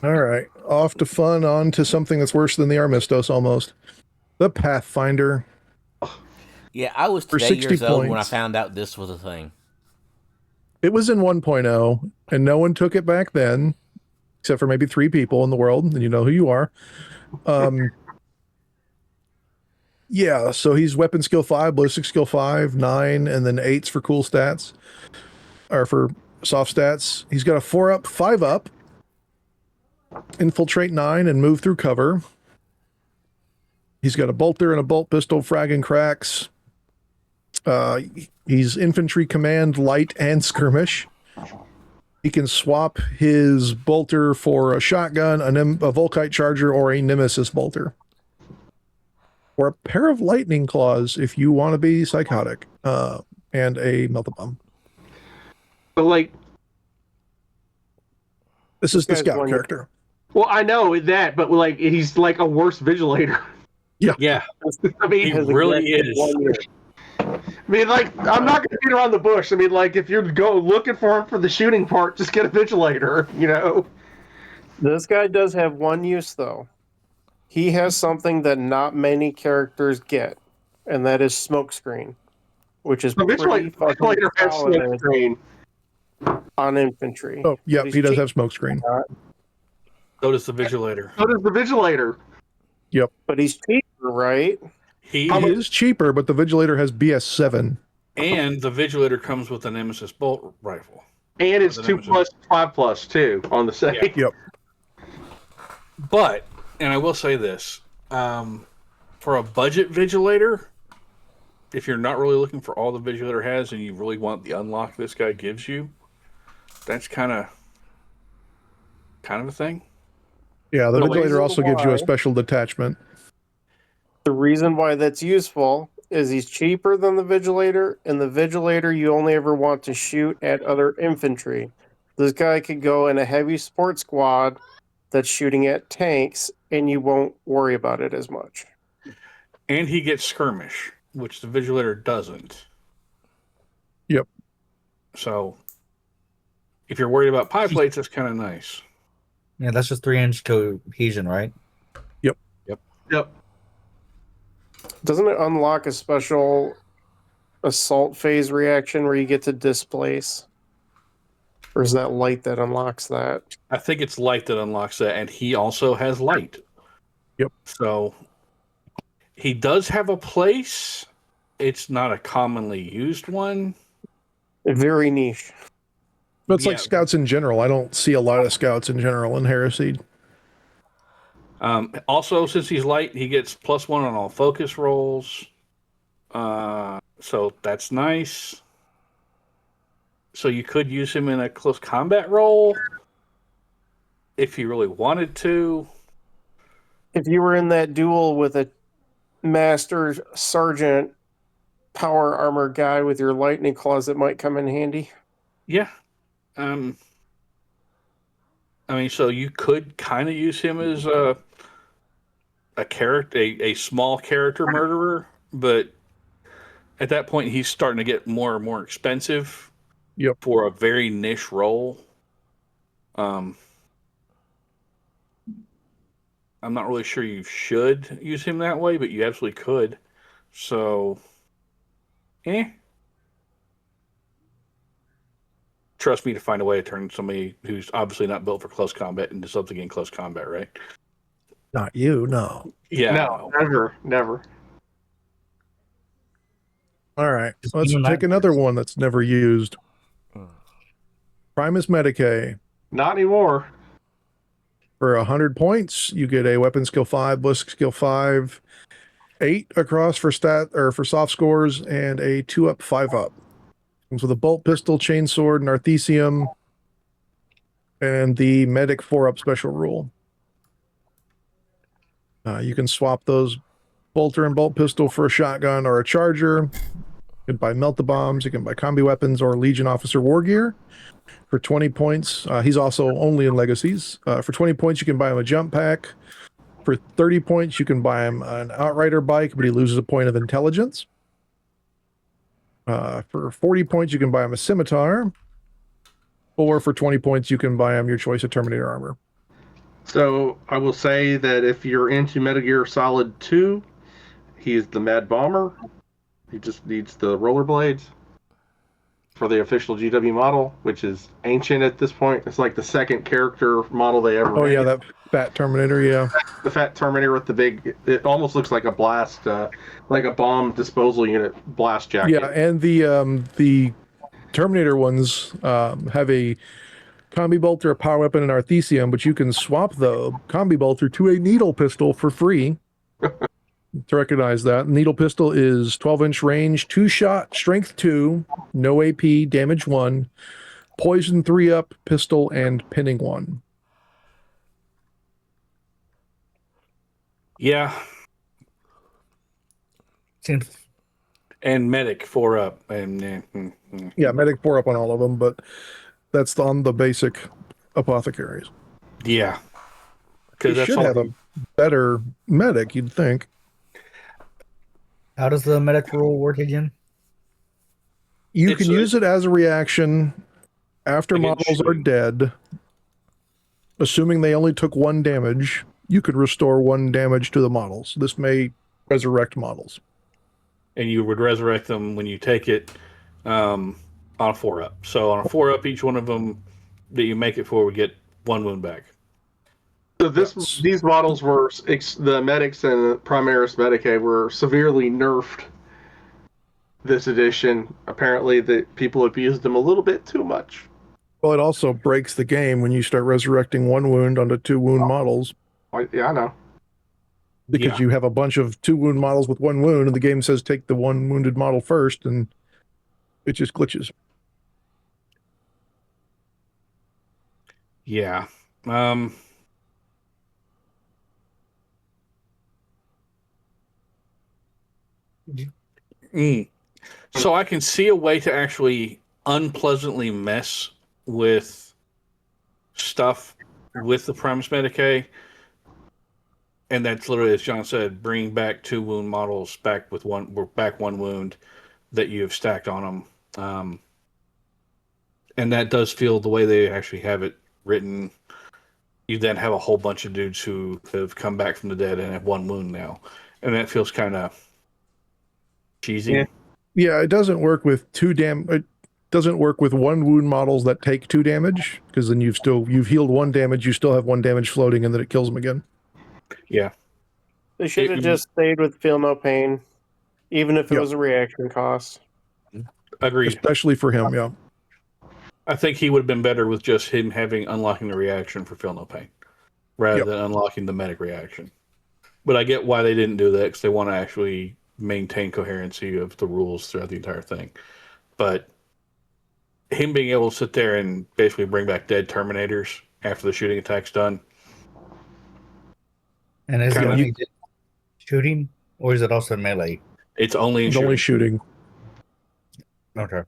All right. Off to fun, on to something that's worse than the Armistos almost. The Pathfinder. Yeah, I was For 8 60 years old when I points. found out this was a thing. It was in 1.0, and no one took it back then, except for maybe 3 people in the world, and you know who you are. Yeah, so he's weapon skill 5, ballistic skill 5, 9, and then 8s for cool stats, or for soft stats. He's got a 4 up, 5 up, infiltrate 9, and move through cover. He's got a bolter and a bolt pistol, frag and cracks. He's infantry command, light, and skirmish. He can swap his bolter for a shotgun, a Volkite charger, or a Nemesis bolter. Or a pair of lightning claws if you want to be psychotic, and a Meltabomb. But like, This is the guy's scout one- character. well, I know that, but like, he's like a worse Vigilator. Yeah, I mean, he really is. I mean, like, I'm not gonna beat around the bush. I mean, like, if you're looking for him for the shooting part, just get a Vigilator. You know. This guy does have one use, though. he has something that not many characters get, and that is Smokescreen, which is The pretty fucking Vigilator has solid smoke screen. on infantry. Oh, yeah, But he's he does cheap. have smoke screen. So does the Vigilator. So does the Vigilator. But he's cheaper, right? He It is cheaper, but the Vigilator has BS7. and the Vigilator comes with a Nemesis bolt rifle. And it's The 2+, Nemesis. 5+ too on the site. Yeah. Yep. But, and I will say this, for a budget Vigilator, if you're not really looking for all the Vigilator has and you really want the unlock this guy gives you, that's kind of a thing. Yeah, the The Vigilator reason also gives you why- a special detachment. The reason why that's useful is he's cheaper than the Vigilator, and the Vigilator you only ever want to shoot at other infantry. This guy could go in a heavy support squad that's shooting at tanks, and you won't worry about it as much. And he gets skirmish, which the Vigilator doesn't. Yep. So, if you're worried about pie plates, that's kind of nice. Yeah, that's just 3-inch cohesion, right? Yep. Doesn't it unlock a special assault phase reaction where you get to displace? Or is that light that unlocks that? I think it's light that unlocks that, and he also has light. Yep. So he does have a place. It's not a commonly used one. Very niche. But it's like Yeah. scouts in general. I don't see a lot of scouts in general in Heresy. Also, since he's light, he gets +1 on all focus rolls. So that's nice. So you could use him in a close combat role if you really wanted to. If you were in that duel with a master sergeant power armor guy with your lightning claws, it might come in handy. Yeah. I mean, so you could kind of use him as a character, a small character murderer, but at that point, he's starting to get more and more expensive. Yep. For a very niche role. I'm not really sure you should use him that way, but you absolutely could. So, trust me to find a way to turn somebody who's obviously not built for close combat into something in close combat, right? Not you, no. Yeah. No, never. All right. Just Let's even take that- another one that's never used. Primus Medicae. Not anymore. For 100 points, you get a weapon skill 5, ballistic skill 5, 8 across for stat or for soft scores, and a 2-up, 5-up. Comes with a bolt pistol, chainsword, and arthesium, and the medic 4-up special rule. You can swap those bolter and bolt pistol for a shotgun or a charger. You can buy melt-the-bombs, you can buy combi weapons or Legion officer war gear. For 20 points, he's also only in Legacies. For 20 points, you can buy him a jump pack. For 30 points, you can buy him an Outrider bike, but he loses a point of intelligence. For 40 points, you can buy him a scimitar. Or for 20 points, you can buy him your choice of Terminator armor. So I will say that if you're into Metal Gear Solid 2, he's the Mad Bomber. He just needs the rollerblades for the official GW model, which is ancient at this point. It's like the second character model they ever Oh, made. yeah, that fat Terminator, yeah. The fat Terminator with the big, it almost looks like a blast, like a bomb disposal unit blast jacket. Yeah, and the Terminator ones have a combi bolter, a power weapon, and arthesium, but you can swap the combi bolter to a needle pistol for free. To recognize that, needle pistol is 12-inch range, 2-shot, strength 2, no AP, damage 1, poison 3-up, pistol, and pinning 1. Yeah. Seems And medic 4-up. And Yeah, medic 4-up on all of them, but that's on the basic apothecaries. yeah. They Because that's should all. have a better medic, you'd think. How does the medic rule work again? You It's can a- use it as a reaction after Against models are shooting. dead, assuming they only took 1 damage. you could restore 1 damage to the models. This may resurrect models. And you would resurrect them when you take it on a 4-up. So on a 4-up, each one of them that you make it for would get 1 wound back. So these models were the medics and the Primus Medicae were severely nerfed this edition. Apparently, that people abused them a little bit too much. Well, it also breaks the game when you start resurrecting 1 wound onto 2 wound models. Yeah, I know. Because you have a bunch of 2 wound models with 1 wound, and the game says take the 1 wounded model first, and it just glitches. Yeah. So I can see a way to actually unpleasantly mess with stuff with the Primus Medicae. And that's literally, as John said, bringing back 2 wound models back with 1 wound that you have stacked on them. And that does feel the way they actually have it written. You then have a whole bunch of dudes who have come back from the dead and have 1 wound now. And that feels kind of cheesy. Yeah, it doesn't work with it doesn't work with 1 wound models that take 2 damage, because then you've healed 1 damage, you still have 1 damage floating, and then it kills them again. Yeah. They should have just stayed with Feel No Pain, even if it was a reaction cost. Agreed. Especially for him, yeah. I think he would have been better with just him unlocking the reaction for Feel No Pain, rather than unlocking the medic reaction. But I get why they didn't do that, because they want to actually maintain coherency of the rules throughout the entire thing. But him being able to sit there and basically bring back dead Terminators after the shooting attack's done. And is it only shooting, or is it also melee? It's only shooting. Okay.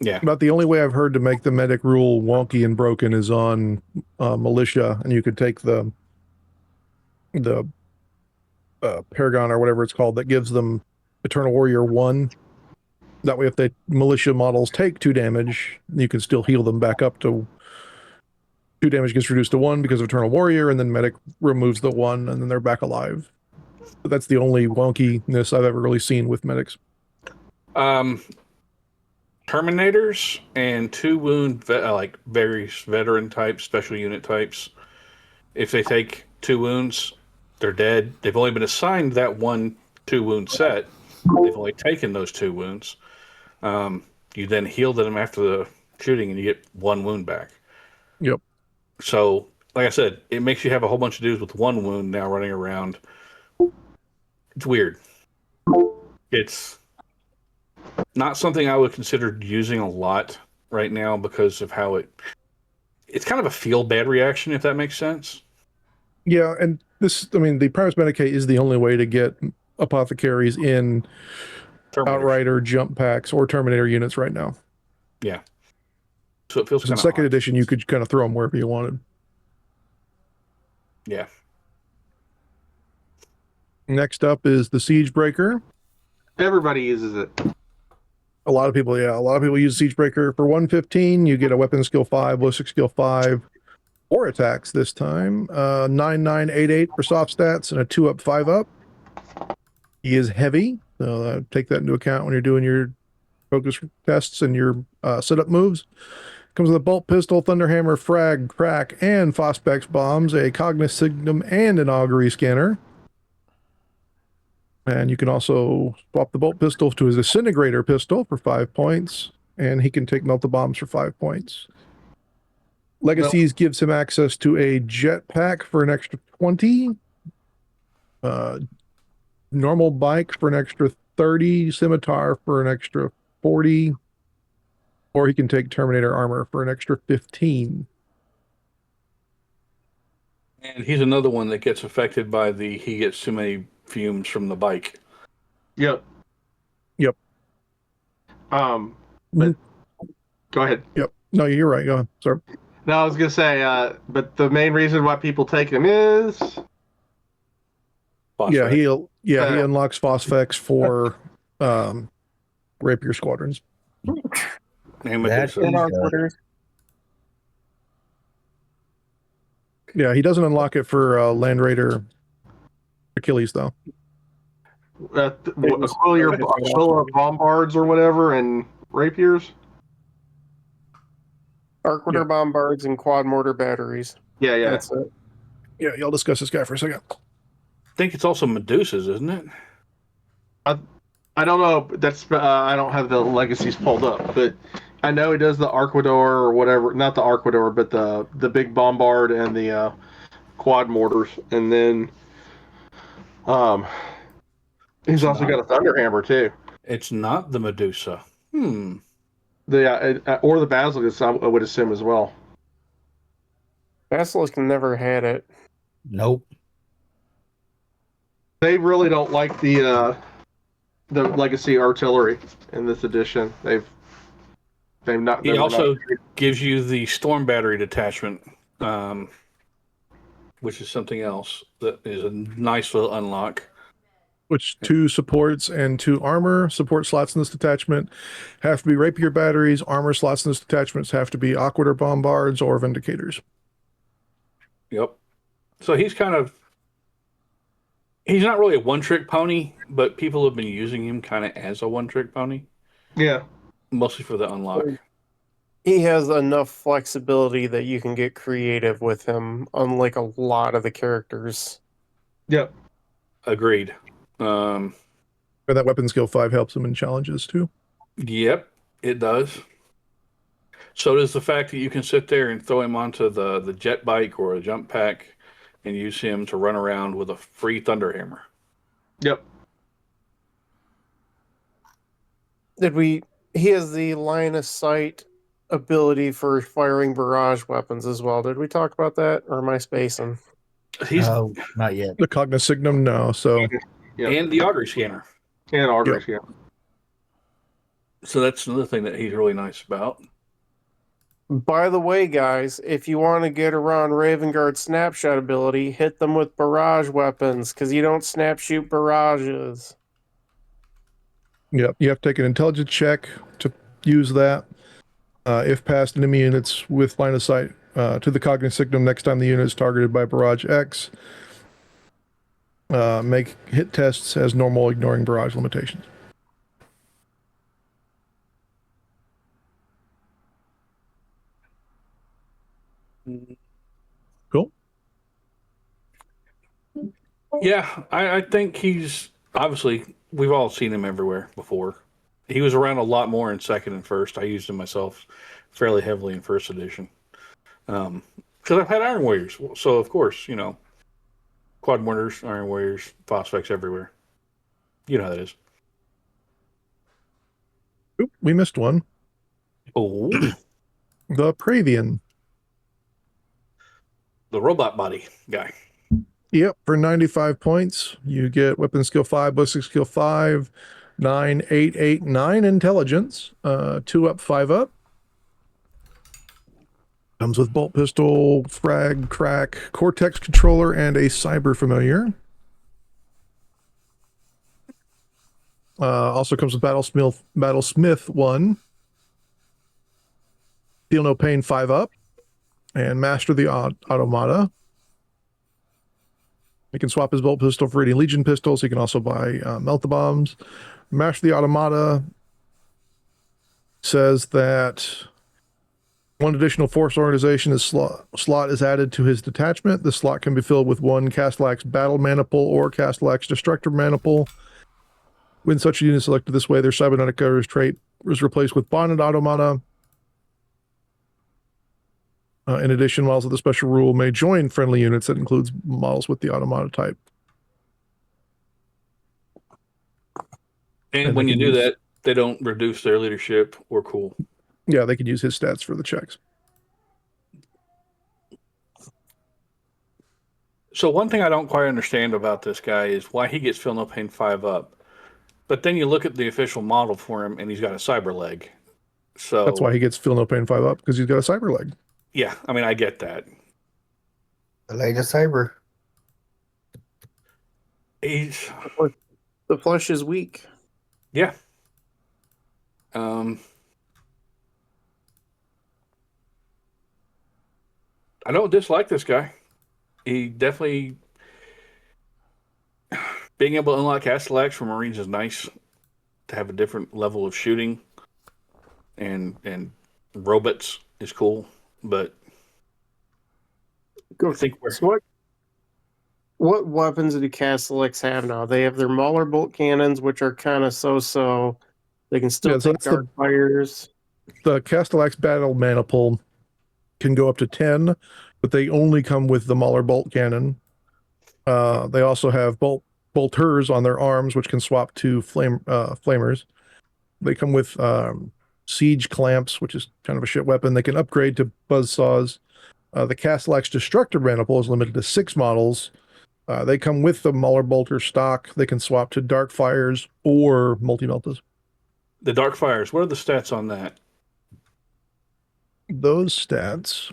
Yeah. About the only way I've heard to make the medic rule wonky and broken is on militia, and you could take the Paragon or whatever it's called that gives them Eternal Warrior 1. That way, if the militia models take 2 damage, you can still heal them back up to 2 damage gets reduced to 1 because of Eternal Warrior, and then medic removes the 1, and then they're back alive. But that's the only wonkiness I've ever really seen with medics. Terminators and 2 wound, like various veteran types, special unit types, if they take 2 wounds, they're dead. They've only been assigned that 1 2 wound set. They've only taken those 2 wounds. You then heal them after the shooting, and you get 1 wound back. Yep. So, like I said, it makes you have a whole bunch of dudes with 1 wound now running around. It's weird. It's not something I would consider using a lot right now because of how it's kind of a feel-bad reaction, if that makes sense. Yeah, and the Primus Medicae is the only way to get apothecaries in Outrider jump packs or Terminator units right now. Yeah. So it feels kind in of second edition, you could kind of throw them wherever you wanted. Yeah. Next up is the Siege Breaker. Everybody uses it. A lot of people use Siege Breaker. For 115, you get a weapon skill 5, ballistic skill 5, 4 attacks this time. 9988 for soft stats and a 2-up, 5-up. He is heavy, so take that into account when you're doing your focus tests and your setup moves. Comes with a bolt pistol, thunderhammer, frag, crack, and Phosphex bombs, a Cognoscignum, and an augury scanner. And you can also swap the bolt pistol to his disintegrator pistol for 5 points, and he can take melt the bombs for 5 points. Legacies gives him access to a jetpack for an extra 20. Normal bike for an extra 30. Scimitar for an extra 40. Or he can take Terminator armor for an extra 15. And he's another one that gets affected by he gets too many fumes from the bike. Yep. But go ahead. Yep. No, you're right. Go ahead. Sorry. No, I was gonna say, but the main reason why people take him is Phosphex. He unlocks Phosphex for Rapier Squadrons. Yeah, he doesn't unlock it for Land Raider Achilles, though. Aquila bombards or whatever, and rapiers. Arc-Water Yeah. bombards and quad mortar batteries. Yeah. That's it. Yeah, y'all discuss this guy for a second. I think it's also Medusas, isn't it? I don't know. That's I don't have the legacies pulled up, but I know he does the Arquidor or whatever. Not the Arquidor, but the big bombard and the quad mortars, and then he's also got a Thunderhammer too. It's not the Medusa. The or the Basilisk, I would assume as well. Basilisk never had it. Nope. They really don't like the legacy artillery in this edition. They've not. He also gives you the storm battery detachment, which is something else that is a nice little unlock. Which 2 supports and 2 armor support slots in this detachment have to be rapier batteries. Armor slots in this detachments have to be Aquator bombards or Vindicators. Yep. So he's not really a one-trick pony, but people have been using him kind of as a one-trick pony. Yeah. Mostly for the unlock. He has enough flexibility that you can get creative with him, unlike a lot of the characters. Yep. Agreed. And that weapon skill 5 helps him in challenges too. Yep, it does. So does the fact that you can sit there and throw him onto the jet bike or a jump pack and use him to run around with a free Thunderhammer. Yep. He has the line of sight ability for firing barrage weapons as well. Did we talk about that, or am I spacing? He's Not yet. The Cognisignum, no. So Yep. and the augury scanner. And Argus, Yep. yeah. So that's another thing that he's really nice about. By the way, guys, if you want to get around Raven Guard's snapshot ability, hit them with barrage weapons, because you don't snap shoot barrages. yeah, you have to take an intelligence check to use that. If past enemy units with line of sight to the Cognisignum next time the unit is targeted by Barrage X, make hit tests as normal, ignoring barrage limitations. Cool. Yeah, I think he's obviously, we've all seen him everywhere before. He was around a lot more in second and first. I used him myself fairly heavily in first edition. Because I've had Iron Warriors. So, of course, Quad Mortars, Iron Warriors, Phosphex everywhere. You know how that is. Oop, we missed one. Oh, The Pravian. the robot body guy. Yep, for 95 points, you get weapon skill 5, ballistic skill 5, 9, 8, 8, 9 intelligence, 2 up, 5 up. Comes with bolt pistol, frag, crack, cortex controller, and a cyber familiar. Also comes with Battlesmith 1. Feel No Pain 5 up. And Master the Automata. He can swap his bolt pistol for Radiant Legion pistols. He can also buy melt-the-bombs. Master the Automata says that one additional force organization slot is added to his detachment. The slot can be filled with one Castellax Battle Maniple or Castellax Destructor Maniple. When such a unit is selected this way, their cybernetic coverage trait is replaced with Bonded Automata. In addition, models of the special rule may join friendly units that includes models with the automata type. And when you do that, they don't reduce their leadership or cool. Yeah, they can use his stats for the checks. So one thing I don't quite understand about this guy is why he gets Feel No Pain 5 up. But then you look at the official model for him, and he's got a cyber leg. So That's why he gets Feel No Pain 5 up, because he's got a cyber leg. yeah, I mean, I get that. The latest cyber. He's The flesh is weak. yeah. I don't dislike this guy. he definitely being able to unlock Castellax for Marines is nice to have a different level of shooting, and robots is cool, but Go. I think we're So what weapons do Castellax have now? They have their Mauler bolt cannons, which are kind of so. They can still Yeah, so take that's dark fires. the Castellax battle maniple can go up to 10, but they only come with the Mauler bolt cannon. They also have bolters on their arms, which can swap to flamers. They come with siege clamps, which is kind of a shit weapon. They can upgrade to buzzsaws. The Castellax Destructor maniple is limited to 6 models. They come with the Mauler bolter stock. They can swap to dark fires or multi-meltas. the Dark Fires. What are the stats on that? Those stats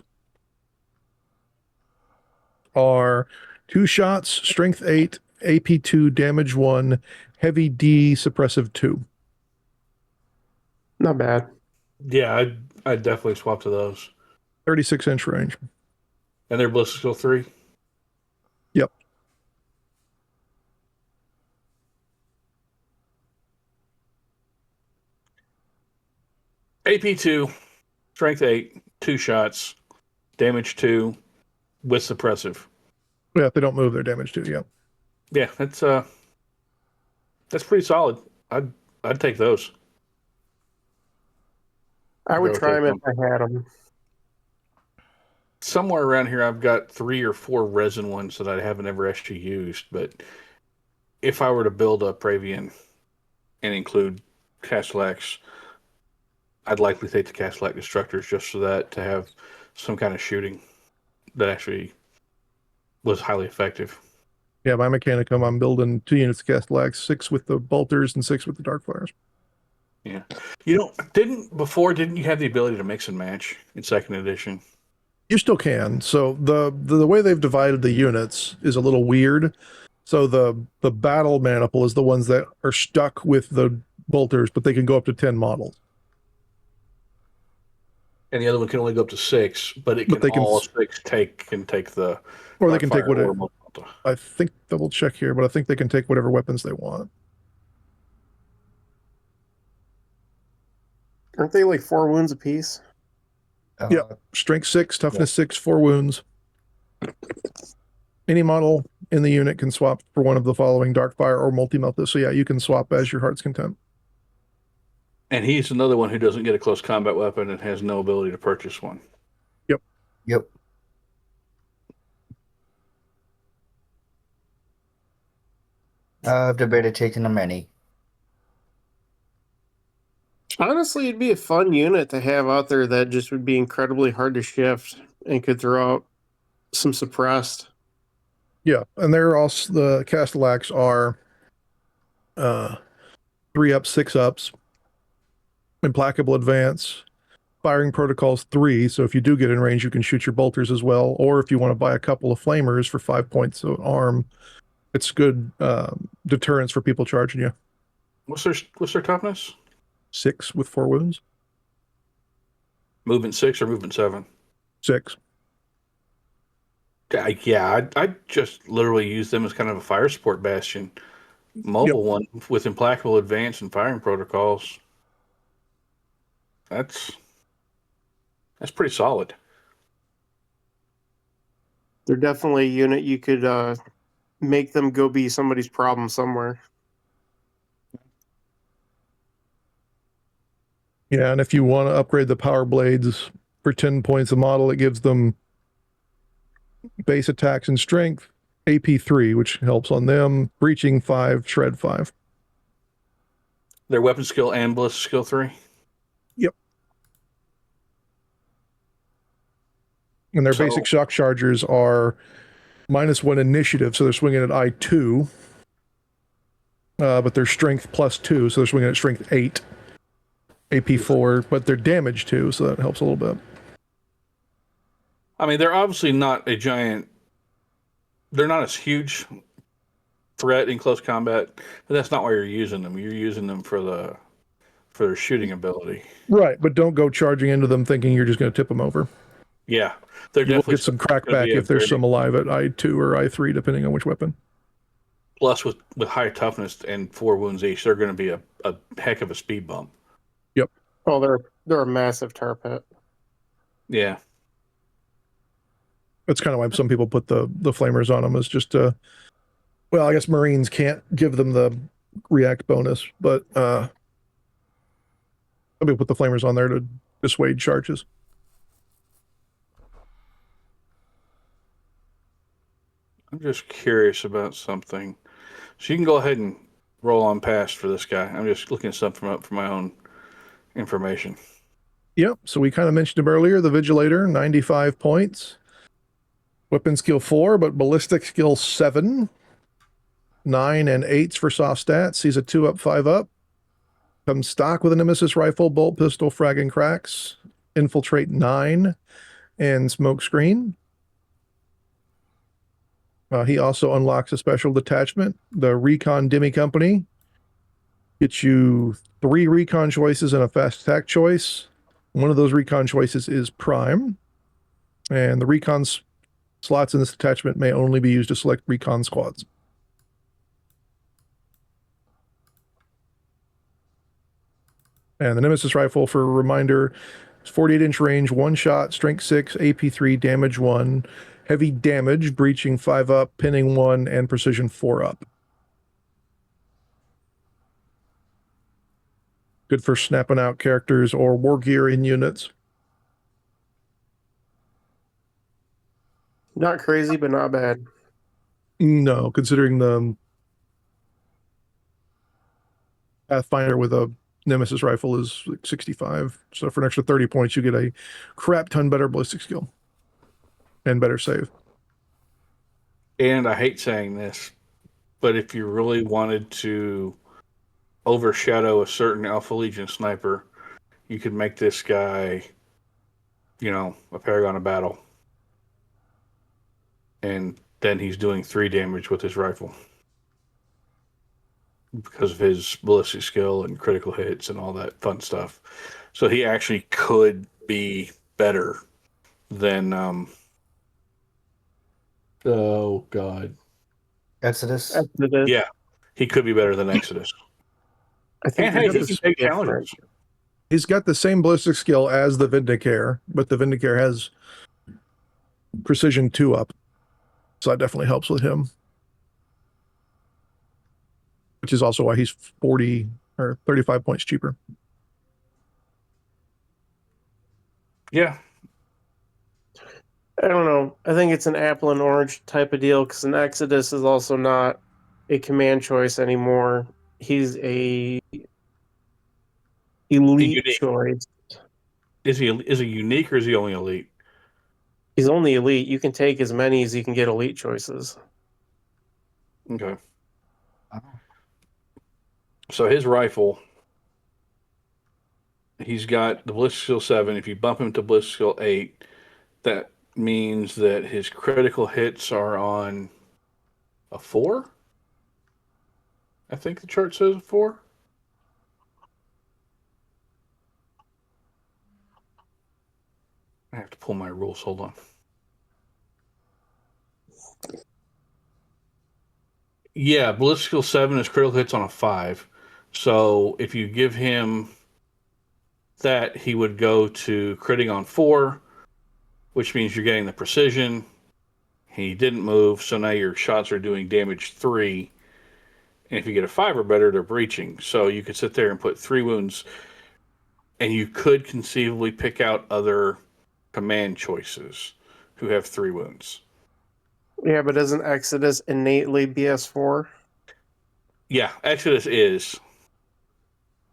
are 2 shots, strength 8, AP 2, damage 1, heavy D, suppressive 2. Not bad. Yeah, I'd definitely swap to those. 36-inch range. And they're Ballistic Skill 3? Yep. AP 2, Strength 8, 2 shots, damage 2, with suppressive. Yeah, if they don't move, they're damage 2, yeah. Yeah, that's pretty solid. I'd take those. I would Go try take them if I had them. Somewhere around here, I've got 3 or 4 resin ones that I haven't ever actually used. But if I were to build a Pravian and include Castellax, I'd likely take the Castellax Destructors just for that, to have some kind of shooting that actually was highly effective. Yeah, my Mechanicum, I'm building 2 units of Castellax, 6 with the bolters and 6 with the dark fires. Yeah. Didn't you have the ability to mix and match in 2nd edition? You still can. So the way they've divided the units is a little weird. So the battle maniple is the ones that are stuck with the bolters, but they can go up to 10 models. And the other one can only go up to 6, but it But can they can all s- 6 take the Or they can take Darkfire whatever. or Mortificator. I think double check here, but I think they can take whatever weapons they want. Aren't they like 4 wounds apiece? Yeah. Strength 6, toughness 6, 4 wounds. Any model in the unit can swap for one of the following: Darkfire or Multi-Melta. So yeah, you can swap as your heart's content. And he's another one who doesn't get a close combat weapon and has no ability to purchase one. Yep. I've debated taking a mini. Honestly, it'd be a fun unit to have out there that just would be incredibly hard to shift and could throw out some suppressed. Yeah, and they're also, the Castellax are 3 ups, 6 ups, implacable advance, firing protocols 3. So if you do get in range, you can shoot your bolters as well. Or if you want to buy a couple of flamers for 5 points of arm, it's good deterrence for people charging you. What's their toughness? 6 with 4 wounds. Movement 6 or movement 7? 6. I just literally use them as kind of a fire support bastion. Mobile one with implacable advance and firing protocols. That's pretty solid. They're definitely a unit you could make them go be somebody's problem somewhere. Yeah, and if you want to upgrade the power blades for 10 points a model, it gives them base attacks and strength, AP 3, which helps on them, breaching 5, shred 5. Their weapon skill and ballistic skill 3? Yep. And their basic shock chargers are -1 initiative, so they're swinging at I2. But they're strength +2, so they're swinging at strength 8. AP 4, but they're damage 2, so that helps a little bit. I mean, they're obviously not a giant. They're not a huge threat in close combat, but that's not why you're using them. You're using them for their shooting ability. Right, but don't go charging into them thinking you're just going to tip them over. Yeah, they're You will definitely get some gonna crackback be a if there's very- some alive at I2 or I3, depending on which weapon. Plus, with high toughness and 4 wounds each, they're going to be a heck of a speed bump. Yep. Oh, they're a massive tar pit. Yeah. That's kind of why some people put the flamers on them, is just to, well, I guess Marines can't give them the react bonus, but some people put the flamers on there to dissuade charges. I'm just curious about something. So you can go ahead and roll on past for this guy. I'm just looking something up for my own information. Yep. So we kind of mentioned him earlier. The Vigilator, 95 points. Weapon skill 4, but ballistic skill 7. 9 and 8s for soft stats. He's a 2-up, 5-up. Comes stock with a Nemesis rifle, bolt pistol, frag and cracks. Infiltrate 9 and smoke screen. He also unlocks a special detachment, the Recon Demi Company. Gets you 3 recon choices and a fast attack choice. One of those recon choices is Prime. And the recon slots in this detachment may only be used to select recon squads. And the Nemesis rifle, for a reminder, is 48-inch range, 1 shot, strength 6, AP 3, damage 1, heavy damage, breaching 5-up, pinning 1, and precision 4-up. Good for snapping out characters or war gear in units. Not crazy, but not bad. No, considering the Pathfinder with a Nemesis rifle is like 65. So for an extra 30 points, you get a crap ton better ballistic skill and better save. And I hate saying this, but if you really wanted to overshadow a certain Alpha Legion sniper, you could make this guy, a Paragon of Battle. And then he's doing 3 damage with his rifle because of his ballistic skill and critical hits and all that fun stuff. So he actually could be better than oh god, Exodus. yeah, he could be better than Exodus. I think And hey, they're he just can take different. challenges. He's got the same ballistic skill as the Vindicator, but the Vindicator has precision 2-up. So that definitely helps with him. Which is also why he's 40 or 35 points cheaper. Yeah. I don't know. I think it's an apple and orange type of deal because an Exodus is also not a command choice anymore. He's a elite Unique. choice. Is he unique or is he only elite? He's only elite. You can take as many as you can get elite choices. Okay. So his rifle, he's got the ballistic skill 7. If you bump him to ballistic skill 8, that means that his critical hits are on a 4. I think the chart says a 4. I have to pull my rules. Hold on. Yeah, ballistic skill 7 is critical hits on a 5. So if you give him that, he would go to critting on 4, which means you're getting the precision. He didn't move, so now your shots are doing damage 3. And if you get a 5 or better, they're breaching. So you could sit there and put 3 wounds, and you could conceivably pick out other command choices who have 3 wounds. Yeah, but isn't Exodus innately BS4? Yeah, Exodus is.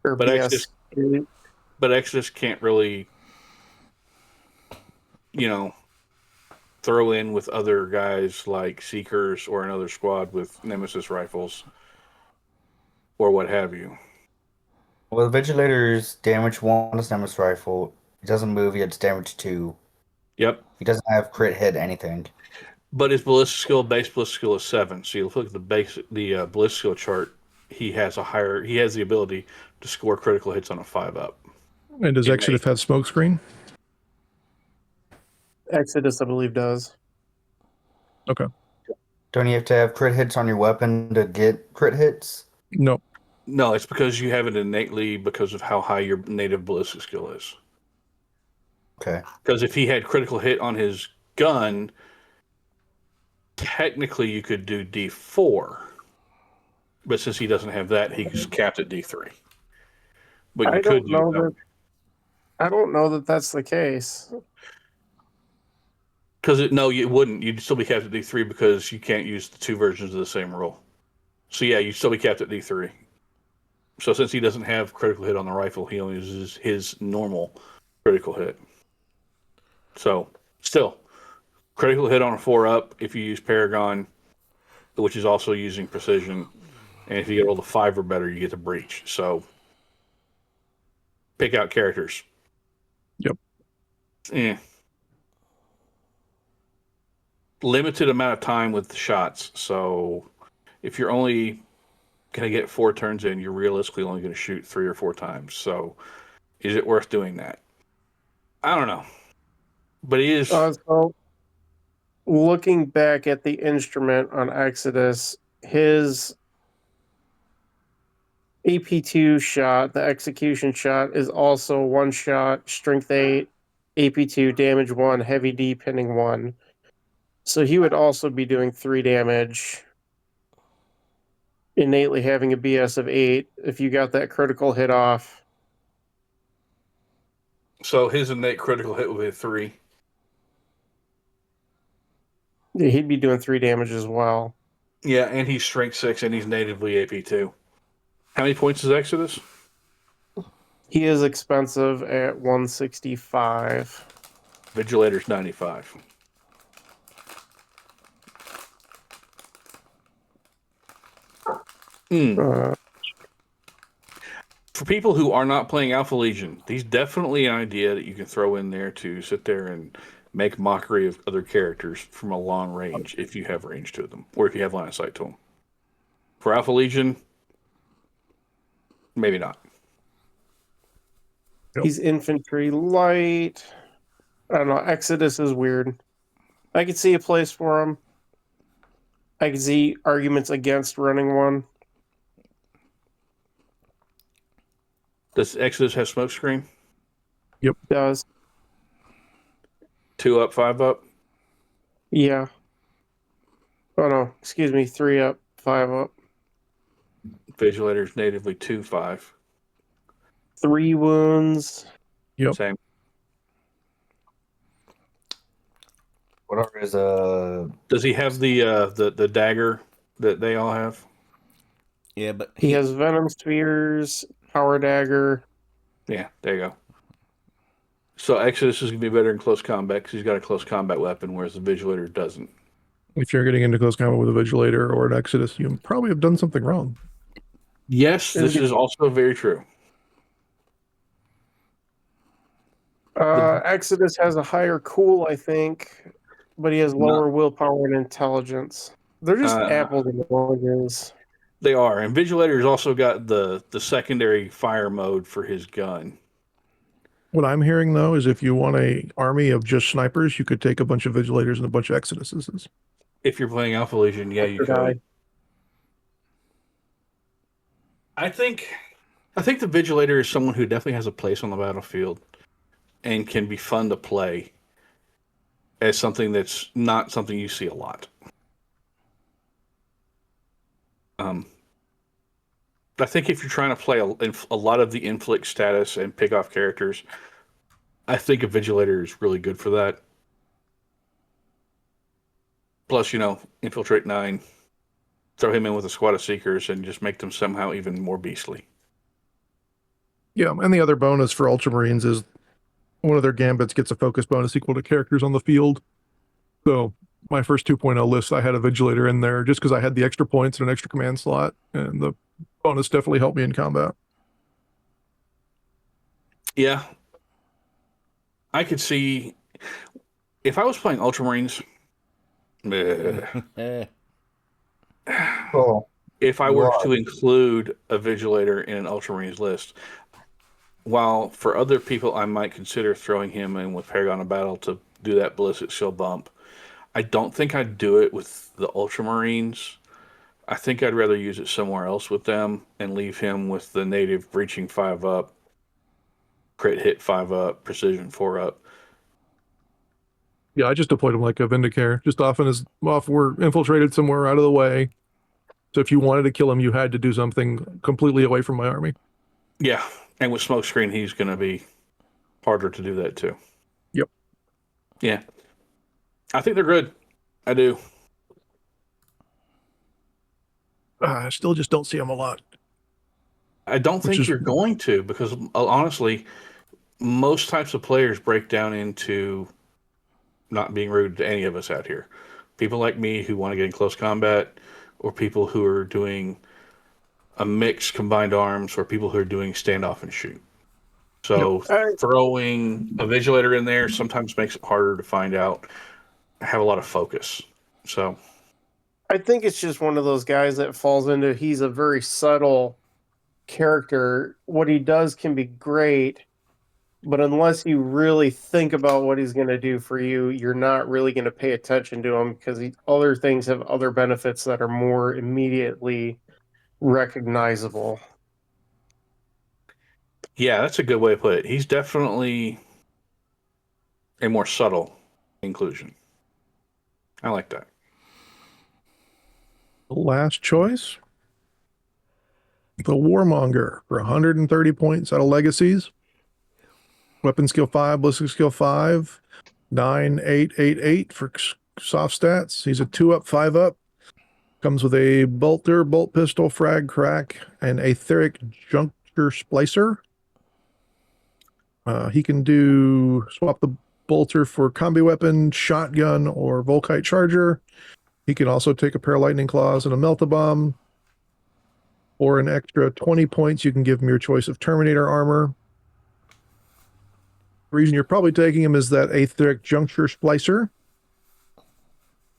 Or But BS? Exodus can't really, throw in with other guys like Seekers or another squad with Nemesis rifles or what have you. Well, the Vigilator's damage 1 is Nemesis rifle. He doesn't move, he gets damage 2. Yep. He doesn't have crit hit anything. But his base ballistic skill is 7. So you look at the ballistic skill chart. He has the ability to score critical hits on a 5-up. And does Exodus have smoke screen? Exodus, I believe, does. Okay. Don't you have to have crit hits on your weapon to get crit hits? No. No, it's because you have it innately because of how high your native ballistic skill is. Okay. Because if he had critical hit on his gun, technically you could do D4. But since he doesn't have that, he's capped at D3. But you I could don't know do that. I don't know that that's the case. Because no, you wouldn't. You'd still be capped at D3 because you can't use the two versions of the same roll. So yeah, you'd still be capped at D3. So since he doesn't have critical hit on the rifle, he only uses his normal critical hit. So still, critical hit on a 4-up if you use Paragon, which is also using precision. And if you get rolled a 5 or better, you get the breach. So pick out characters. Yep. Limited amount of time with the shots. So if you're only going to get 4 turns in, you're realistically only going to shoot 3 or 4 times. So is it worth doing that? I don't know. But he is. So looking back at the instrument on Exodus, his AP2 shot, the execution shot, is also 1 shot, strength 8, AP2, damage 1, heavy D, pinning 1. So he would also be doing 3 damage, innately having a BS of 8 if you got that critical hit off. So his innate critical hit would be 3. Yeah, he'd be doing 3 damage as well. Yeah, and he's strength 6 and he's natively AP2. How many points is Exodus? He is expensive at 165. Vigilator's 95. For people who are not playing Alpha Legion, these definitely an idea that you can throw in there to sit there and make mockery of other characters from a long range if you have range to them, or if you have line of sight to them. For Alpha Legion, maybe not. Yep. He's infantry light. I don't know. Exodus is weird. I could see a place for him. I could see arguments against running one. Does Exodus have smokescreen? It does. 2 up, 5 up? Yeah. Oh no, excuse me. 3 up, 5 up. Vigilator's natively 2-5. 3 wounds. Yep. Same. What are his Does he have the dagger that they all have? Yeah, but He has venom spheres, power dagger. Yeah, there you go. So Exodus is going to be better in close combat because he's got a close combat weapon, whereas the Vigilator doesn't. If you're getting into close combat with a Vigilator or an Exodus, you probably have done something wrong. Yes, this is also very true. Exodus has a higher cool, I think, but he has lower willpower and intelligence. They're just apples and oranges. They are. And Vigilator's also got the secondary fire mode for his gun. What I'm hearing, though, is if you want an army of just snipers, you could take a bunch of Vigilators and a bunch of Exoduses. If you're playing Alpha Legion, yeah, you could. I think the Vigilator is someone who definitely has a place on the battlefield and can be fun to play as something that's not something you see a lot. I think if you're trying to play a lot of the inflict status and pick off characters, I think a Vigilator is really good for that. Plus, Infiltrate 9, throw him in with a squad of Seekers and just make them somehow even more beastly. Yeah, and the other bonus for Ultramarines is one of their gambits gets a focus bonus equal to characters on the field. So my first 2.0 list, I had a Vigilator in there just because I had the extra points and an extra command slot, and the bonus definitely helped me in combat. Yeah. I could see if I was playing Ultramarines, if I were to include a Vigilator in an Ultramarines list, while for other people I might consider throwing him in with Paragon of Battle to do that ballistic skill bump. I don't think I'd do it with the Ultramarines. I think I'd rather use it somewhere else with them and leave him with the native breaching 5 up, crit hit 5 up, precision 4 up. Yeah, I just deployed him like a Vindicator, just off we're infiltrated somewhere out of the way. So if you wanted to kill him, you had to do something completely away from my army. Yeah, and with Smokescreen, he's going to be harder to do that too. Yep. Yeah. I think they're good. I do. I still just don't see him a lot. I don't think you're going to, because honestly, most types of players break down into not being rude to any of us out here. People like me who want to get in close combat, or people who are doing a mixed combined arms, or people who are doing standoff and shoot. So throwing a Vigilator in there sometimes makes it harder to find out. Have a lot of focus. So I think it's just one of those guys that falls into, he's a very subtle character. What he does can be great, but unless you really think about what he's going to do for you, you're not really going to pay attention to him, because other things have other benefits that are more immediately recognizable. yeah, that's a good way to put it. He's definitely a more subtle inclusion. I like that. Last choice, the Warmonger for 130 points out of Legacies. Weapon skill 5, ballistic skill 5, 9, 8, 8, 8 for soft stats. He's a 2-up, 5-up. Comes with a bolter, bolt pistol, frag, crack, and etheric juncture splicer. He can swap the bolter for combi weapon, shotgun, or Volkite charger. He can also take a pair of lightning claws and a melt-a-bomb. For an extra 20 points, you can give him your choice of Terminator armor. The reason you're probably taking him is that etheric juncture splicer.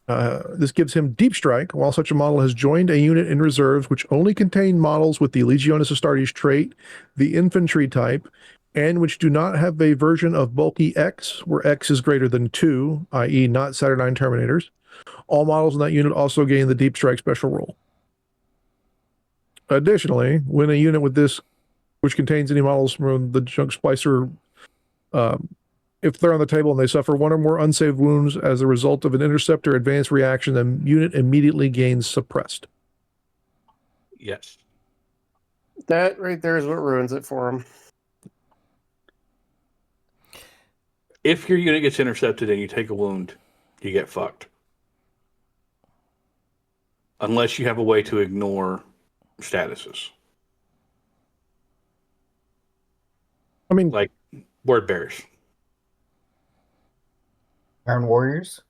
This gives him deep strike while such a model has joined a unit in reserves which only contain models with the Legionis Astartes trait, the infantry type, and which do not have a version of bulky X, where X is greater than 2, i.e. not Saturnine Terminators. All models in that unit also gain the deep strike special rule. Additionally, when a unit with this, which contains any models from the junk splicer, if they're on the table and they suffer one or more unsaved wounds as a result of an interceptor advanced reaction, the unit immediately gains suppressed. Yes. That right there is what ruins it for him. If your unit gets intercepted and you take a wound, you get fucked. Unless you have a way to ignore statuses. I mean, like word bearers. Iron Warriors?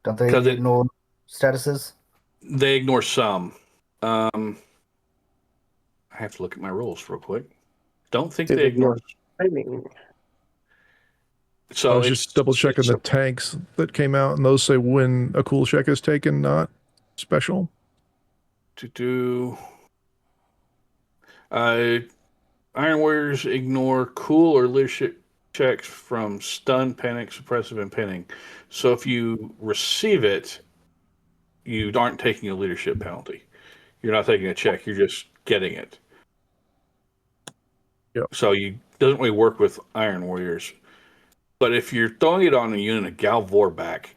Don't they ignore statuses? They ignore some. I have to look at my rules real quick. Don't think they ignore. Timing. So I was just double checking the tanks that came out, and those say when a cool check is taken, not special. Iron Warriors ignore cool or leadership checks from stun, panic, suppressive, and pinning. So if you receive it, you aren't taking a leadership penalty. You're not taking a check. You're just getting it. Yep. So you doesn't really work with Iron Warriors. But if you're throwing it on a unit of Gal Vorback,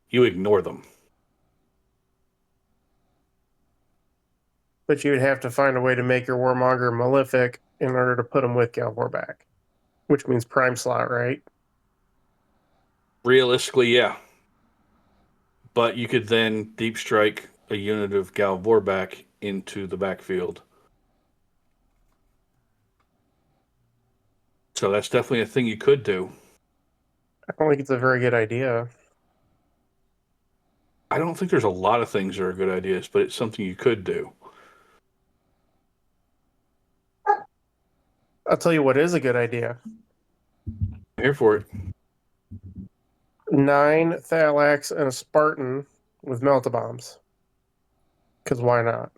you ignore them. But you would have to find a way to make your Warmonger malefic in order to put him with Gal Vorback, which means prime slot, right? Realistically, yeah. But you could then deep strike a unit of Gal Vorback into the backfield. So that's definitely a thing you could do. I don't think it's a very good idea. I don't think there's a lot of things that are good ideas, but it's something you could do. I'll tell you what is a good idea. I'm here for it. 9 Thalax and a Spartan with melt-a-bombs. Because why not?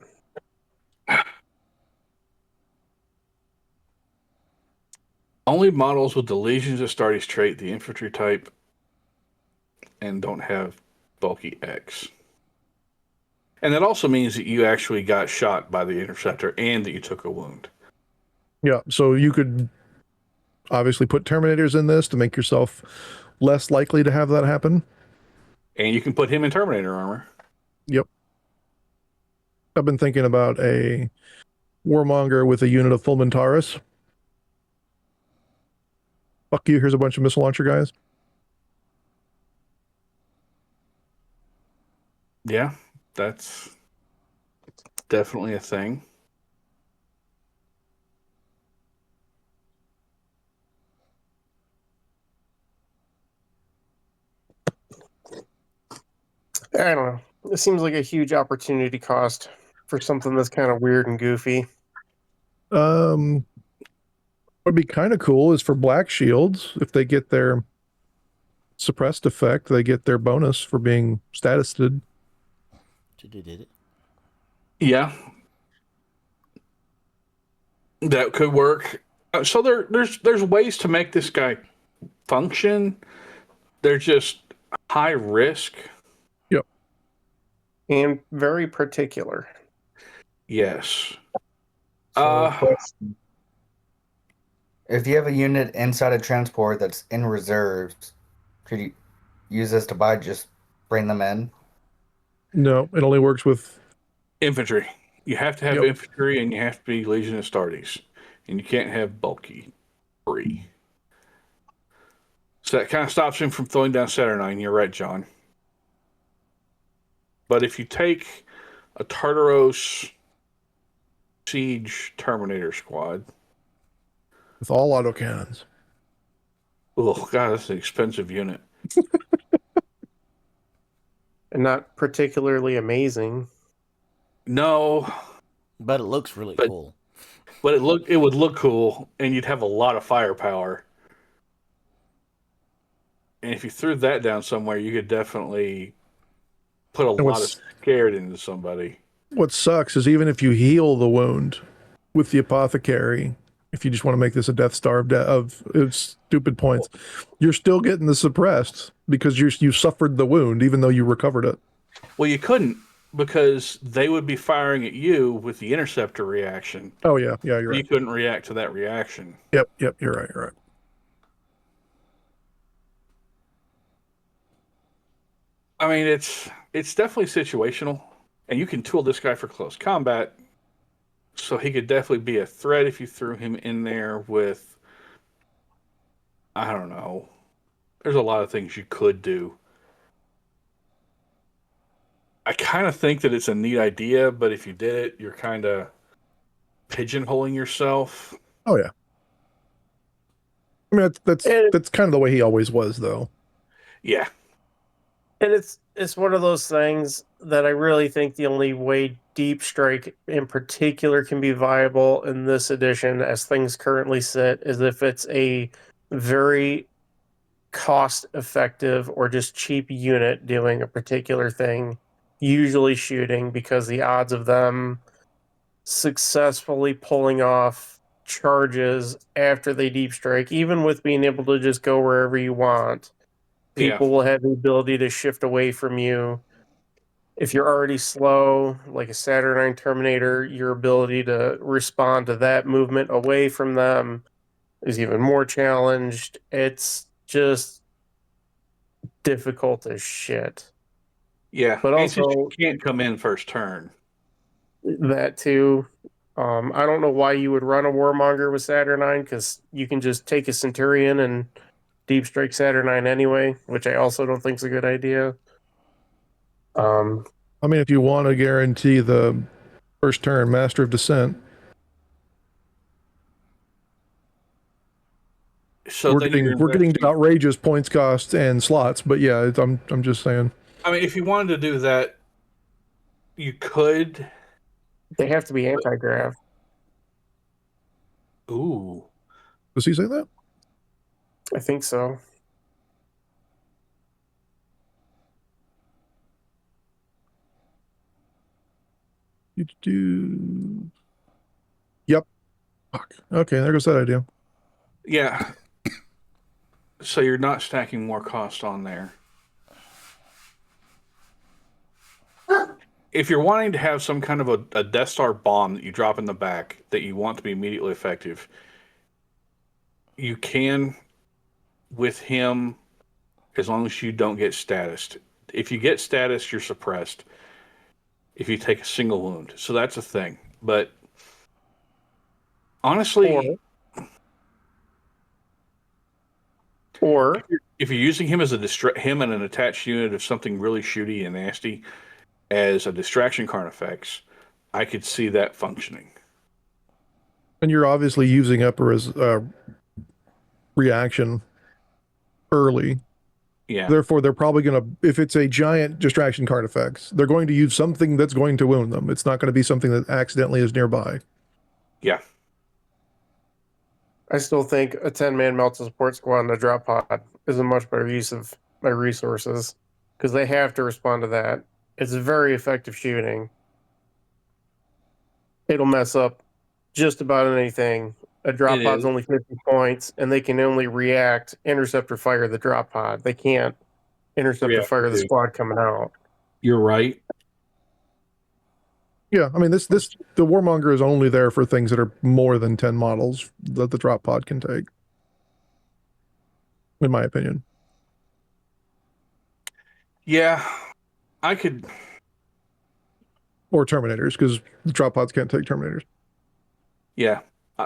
Only models with the Legions Astartes trait, the infantry type, and don't have bulky X. And that also means that you actually got shot by the interceptor and that you took a wound. Yeah, so you could obviously put Terminators in this to make yourself less likely to have that happen. And you can put him in Terminator armor. Yep. I've been thinking about a Warmonger with a unit of Fulmintaris. Fuck you, here's a bunch of missile launcher guys. Yeah, that's definitely a thing. I don't know. It seems like a huge opportunity cost for something that's kind of weird and goofy. What'd be kind of cool is for Black Shields, if they get their suppressed effect, they get their bonus for being statused. Yeah, that could work. So there's ways to make this guy function. They're just high risk. Yep. And very particular. Yes. If you have a unit inside a transport that's in reserves, could you use this to buy? Just bring them in. No, it only works with Infantry. You have to have Yep. infantry, and you have to be Legion Astartes, and you can't have bulky 3. So that kind of stops him from throwing down Saturnine. You're right, John. But if you take a Tartaros Siege Terminator squad, with all autocannons. oh god, that's an expensive unit. And not particularly amazing. No, But it looks really But- cool. but it would look cool, and you'd have a lot of firepower. And if you threw that down somewhere, you could definitely put a And lot of what's- scared into somebody. What sucks is even if you heal the wound with the apothecary, if you just want to make this a Death Star of stupid points, you're still getting the suppressed because you suffered the wound even though you recovered it. Well, you couldn't because they would be firing at you with the interceptor reaction. Oh yeah, you're You right. couldn't react to that reaction. Yep, you're right. I mean, it's definitely situational, and you can tool this guy for close combat, so he could definitely be a threat if you threw him in there with, I don't know. There's a lot of things you could do. I kind of think that it's a neat idea, but if you did it, you're kind of pigeonholing yourself. Oh yeah. I mean that's kind of the way he always was though. Yeah. And it's one of those things that I really think the only way Deep Strike in particular can be viable in this edition as things currently sit is if it's a very cost effective or just cheap unit doing a particular thing, usually shooting, because the odds of them successfully pulling off charges after they Deep Strike, even with being able to just go wherever you want, people will have the ability to shift away from you. If you're already slow, like a Saturnine Terminator, your ability to respond to that movement away from them is even more challenged. It's just difficult as shit. Yeah. But And since also- you can't come in first turn. That too. I don't know why you would run a Warmonger with Saturnine, because you can just take a Centurion and Deep Strike Saturnine anyway, which I also don't think is a good idea. I mean, if you want to guarantee the first turn Master of Descent, So we're then you're getting investing- to outrageous points cost and slots. But yeah, I'm just saying. I mean, if you wanted to do that, you could. They have to be anti-grav. Ooh. Does he say that? I think so. Yep. Fuck. Okay, there goes that idea. Yeah. So you're not stacking more cost on there. If you're wanting to have some kind of a Death Star bomb that you drop in the back that you want to be immediately effective, you can with him as long as you don't get statused. If you get status, you're suppressed if you take a single wound. So that's a thing. But honestly, Or if you're using him as him and an attached unit of something really shooty and nasty as a distraction card effects, I could see that functioning. And you're obviously using up a reaction early. Yeah. Therefore, they're probably going to, if it's a giant distraction card effects, they're going to use something that's going to wound them. It's not going to be something that accidentally is nearby. Yeah. I still think a 10-man Melta support squad and a drop pod is a much better use of my resources because they have to respond to that. It's very effective shooting. It'll mess up just about anything. A drop pod's only 50 points, and they can only react, intercept, or fire the drop pod. They can't intercept or fire the squad coming out. You're right. Yeah, I mean, the Warmonger is only there for things that are more than 10 models that the drop pod can take, in my opinion. Yeah, I could. Or Terminators, because the drop pods can't take Terminators. Yeah,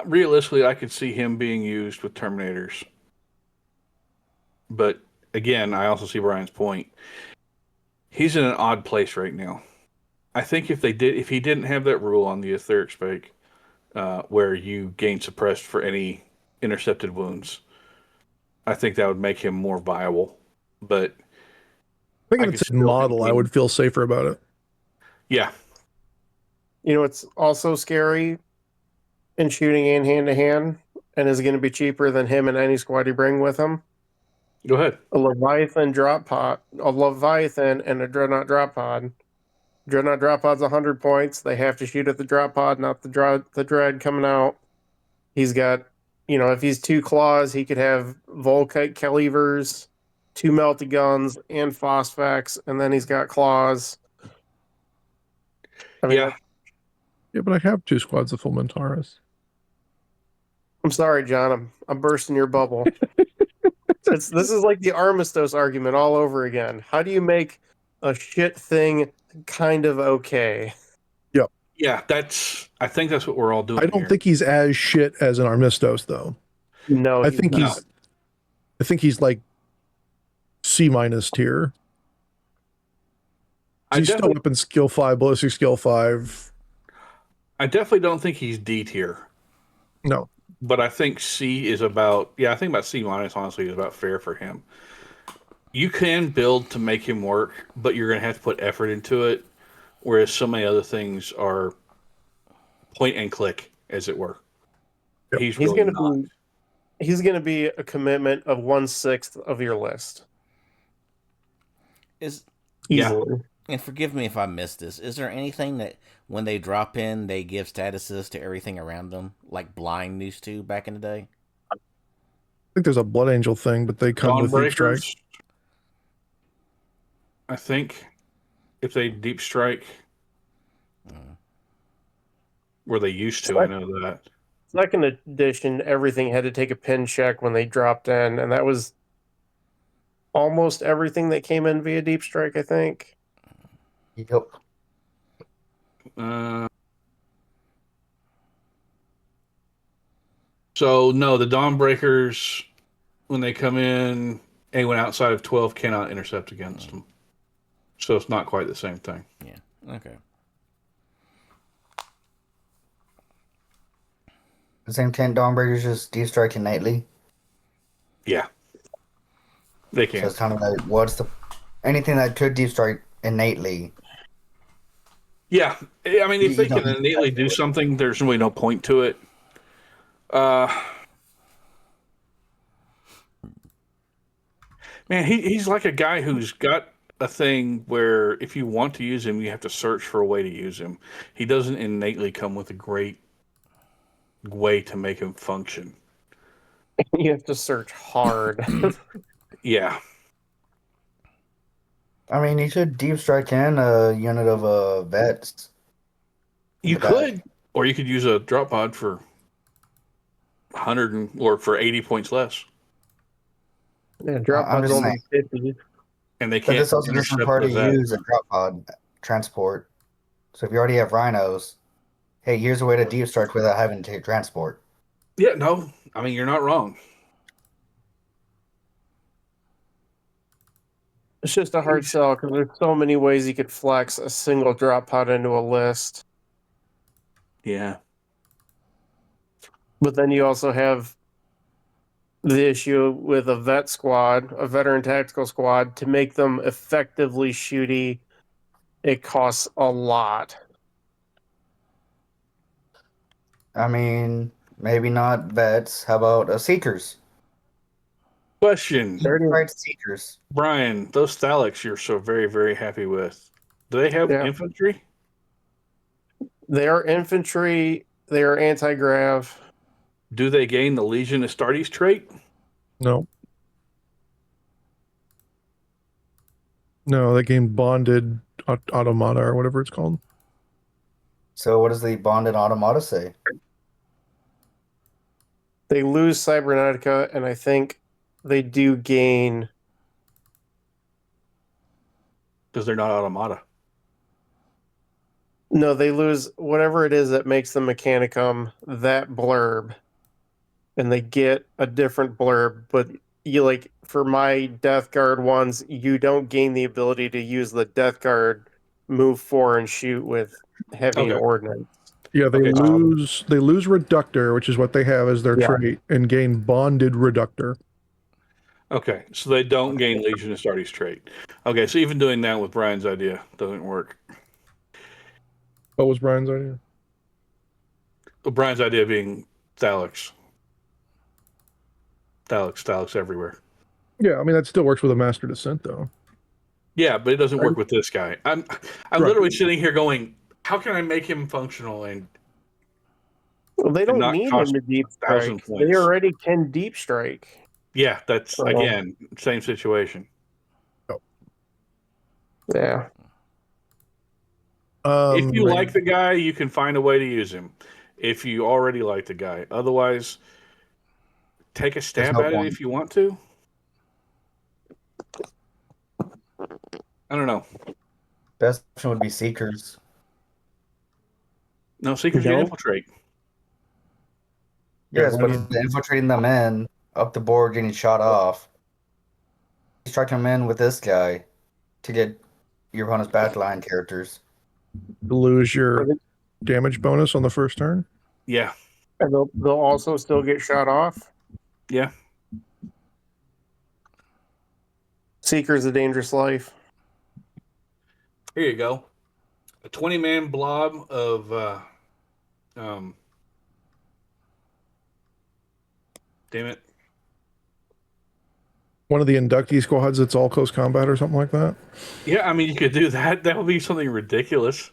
realistically, I could see him being used with Terminators. But again, I also see Brian's point. He's in an odd place right now. I think if he didn't have that rule on the etheric spike, where you gain suppressed for any intercepted wounds, I think that would make him more viable. But I think if it's a model, I would feel safer about it. Yeah. You know, it's also scary in shooting in hand-to-hand, and is going to be cheaper than him and any squad you bring with him. Go ahead. A Leviathan drop pod, a Leviathan and a Dreadnought drop pod. Dreadnought drop pod's 100 points. They have to shoot at the drop pod, not the dread coming out. He's got, if he's 2 claws, he could have Volkite calibers, 2 melted guns, and phosphax, and then he's got claws. I mean, yeah, but I have 2 squads of full Mentaurus. I'm sorry, John. I'm bursting your bubble. This is like the Armistice argument all over again. How do you make a shit thing kind of okay? Yep. Yeah, I think that's what we're all doing. I don't think he's as shit as an Armistos, though. No, I think he's like C- tier. He's still up in skill 5, ballistic skill 5. I definitely don't think he's D tier. No. But I think C is about, I think about C- honestly is about fair for him. You can build to make him work, but you're going to have to put effort into it, whereas so many other things are point and click, as it were. Yep. He's going to be a commitment of 1/6 of your list. Easily. And forgive me if I missed this. Is there anything that when they drop in, they give statuses to everything around them, like Blind used to back in the day? I think there's a Blood Angel thing, but they come with Deep Strike. I think if they Deep Strike, where they used to, I know that. Second edition, everything had to take a pin check when they dropped in, and that was almost everything that came in via Deep Strike, I think. Yep. So no, the Dawnbreakers, when they come in, anyone outside of 12 cannot intercept against them. So it's not quite the same thing. Yeah. Okay. The same 10 Dawnbreakers just deep strike innately. Yeah. They can. So it's kind of like, anything that could deep strike innately. Yeah, I mean, if they can innately do something, there's really no point to it. Man, he's like a guy who's got a thing where if you want to use him, you have to search for a way to use him. He doesn't innately come with a great way to make him function. you have to search hard. Yeah. I mean, you should deep strike in a unit of vets. You could, or you could use a drop pod for 100 or for 80 points less. Yeah, drop I'm pod's just only 50. And they But can't this also doesn't intercept require the to vet. use a drop pod transport. So if you already have rhinos, hey, here's a way to deep strike without having to transport. Yeah, no. I mean, you're not wrong. It's just a hard sell because there's so many ways you could flex a single drop pod into a list. Yeah. But then you also have the issue with a vet squad, a veteran tactical squad, to make them effectively shooty. It costs a lot. I mean, maybe not vets. How about seekers? Question, Right, seekers. Brian, those Thalics you're so very, very happy with, do they have Yeah. infantry? They are infantry. They are anti-grav. Do they gain the Legion Astartes trait? No. No, they gained bonded automata or whatever it's called. So what does the bonded automata say? They lose Cybernautica, and I think they do gain. Because they're not automata. No, they lose whatever it is that makes them Mechanicum, that blurb. And they get a different blurb, but you like for my Death Guard ones, you don't gain the ability to use the Death Guard move 4 and shoot with heavy and Okay. ordnance. Yeah, they Okay. lose Reductor, which is what they have as their Yeah. trait, and gain bonded Reductor. Okay, so they don't gain Legion Astartes trait. Okay, so even doing that with Brian's idea doesn't work. What was Brian's idea? Well, Brian's idea being Thalics. Thalics everywhere. Yeah, I mean that still works with a Master Descent though. Yeah, but it doesn't work with this guy. I'm Right. literally sitting here going, how can I make him functional? And Well, they don't not need him cost to deep 1,000 strike. points. They already can deep strike. yeah, that's Oh. again same situation. Yeah. If you like the guy, you can find a way to use him. If you already like the guy, otherwise, take a stab no at point. it if you want to. I don't know. Best option would be seekers. No, Seekers No. can infiltrate. Yes, but Yeah. infiltrating them in, up the board, getting shot off. Strike them in with this guy to get your opponent's backline characters. lose your damage bonus on the first turn. Yeah, And they'll also still get shot off. yeah. Seeker's a dangerous life. Here you go. A 20-man blob of damn it. One of the inductee squads that's all close combat or something like that. Yeah, I mean you could do that. That would be something ridiculous.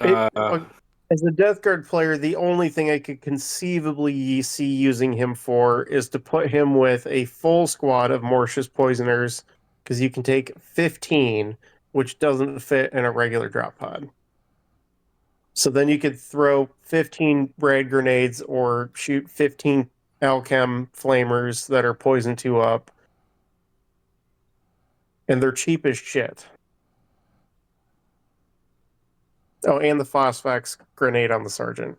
As a Death Guard player, the only thing I could conceivably see using him for is to put him with a full squad of Mortius Poisoners, because you can take 15, which doesn't fit in a regular drop pod. So then you could throw 15 rad grenades or shoot 15 Alchem flamers that are poison 2 up. And they're cheap as shit. Oh, and the Phosphax grenade on the Sergeant.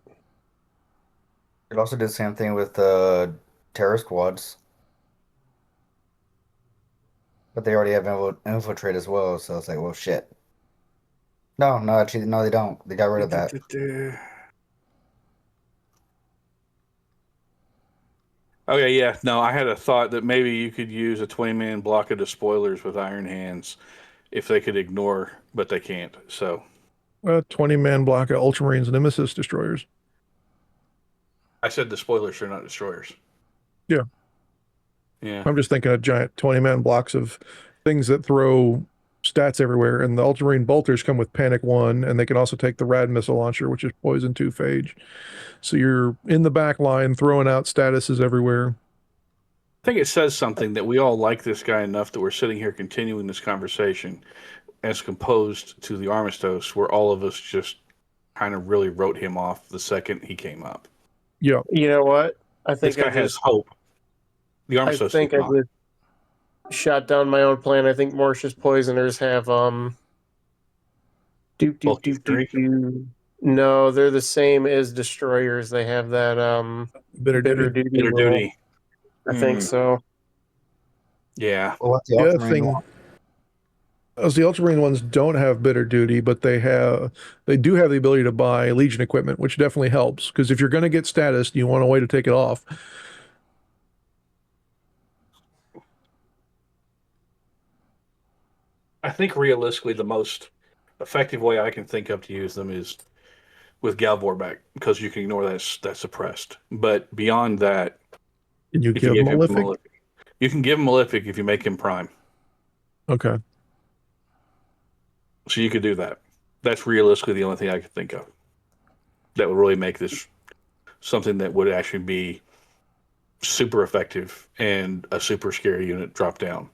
It also did the same thing with terror squads. But they already have infiltrate as well, so it's like, well, shit. No, actually, no, they don't. They got rid of that. Okay, yeah. No, I had a thought that maybe you could use a 20-man block of despoilers with Iron Hands if they could ignore, but they can't. So A 20-man block of Ultramarines and Nemesis destroyers. I said despoilers, they're not destroyers. Yeah. Yeah. I'm just thinking of giant 20-man blocks of things that throw stats everywhere, and the Ultramarine bolters come with Panic 1, and they can also take the Rad Missile Launcher, which is Poison 2 Phage. So you're in the back line throwing out statuses everywhere. I think it says something that we all like this guy enough that we're sitting here continuing this conversation as composed to the Armistice, where all of us just kind of really wrote him off the second he came up. Yeah. You know what? I This think guy has hope. The I Armistice think does I not. just shot down my own plan. I think Mortificator's Poisoners have Bulky streak. No, they're the same as Destroyers. They have that Bitter bitter duty. duty. Bitter rule. duty. I think so. Yeah. Well, what's the The other Ultramarine thing one? is the Ultramarine ones don't have bitter duty, but they do have the ability to buy Legion equipment, which definitely helps. Because if you're going to get status, you want a way to take it off. I think realistically the most effective way I can think of to use them is with Galvor back, because you can ignore that's suppressed. But beyond that, Can you if you give give him Malefic? Malefic, you can give him Malefic if you make him Prime. Okay. So you could do that. That's realistically the only thing I could think of that would really make this something that would actually be super effective and a super scary unit drop down.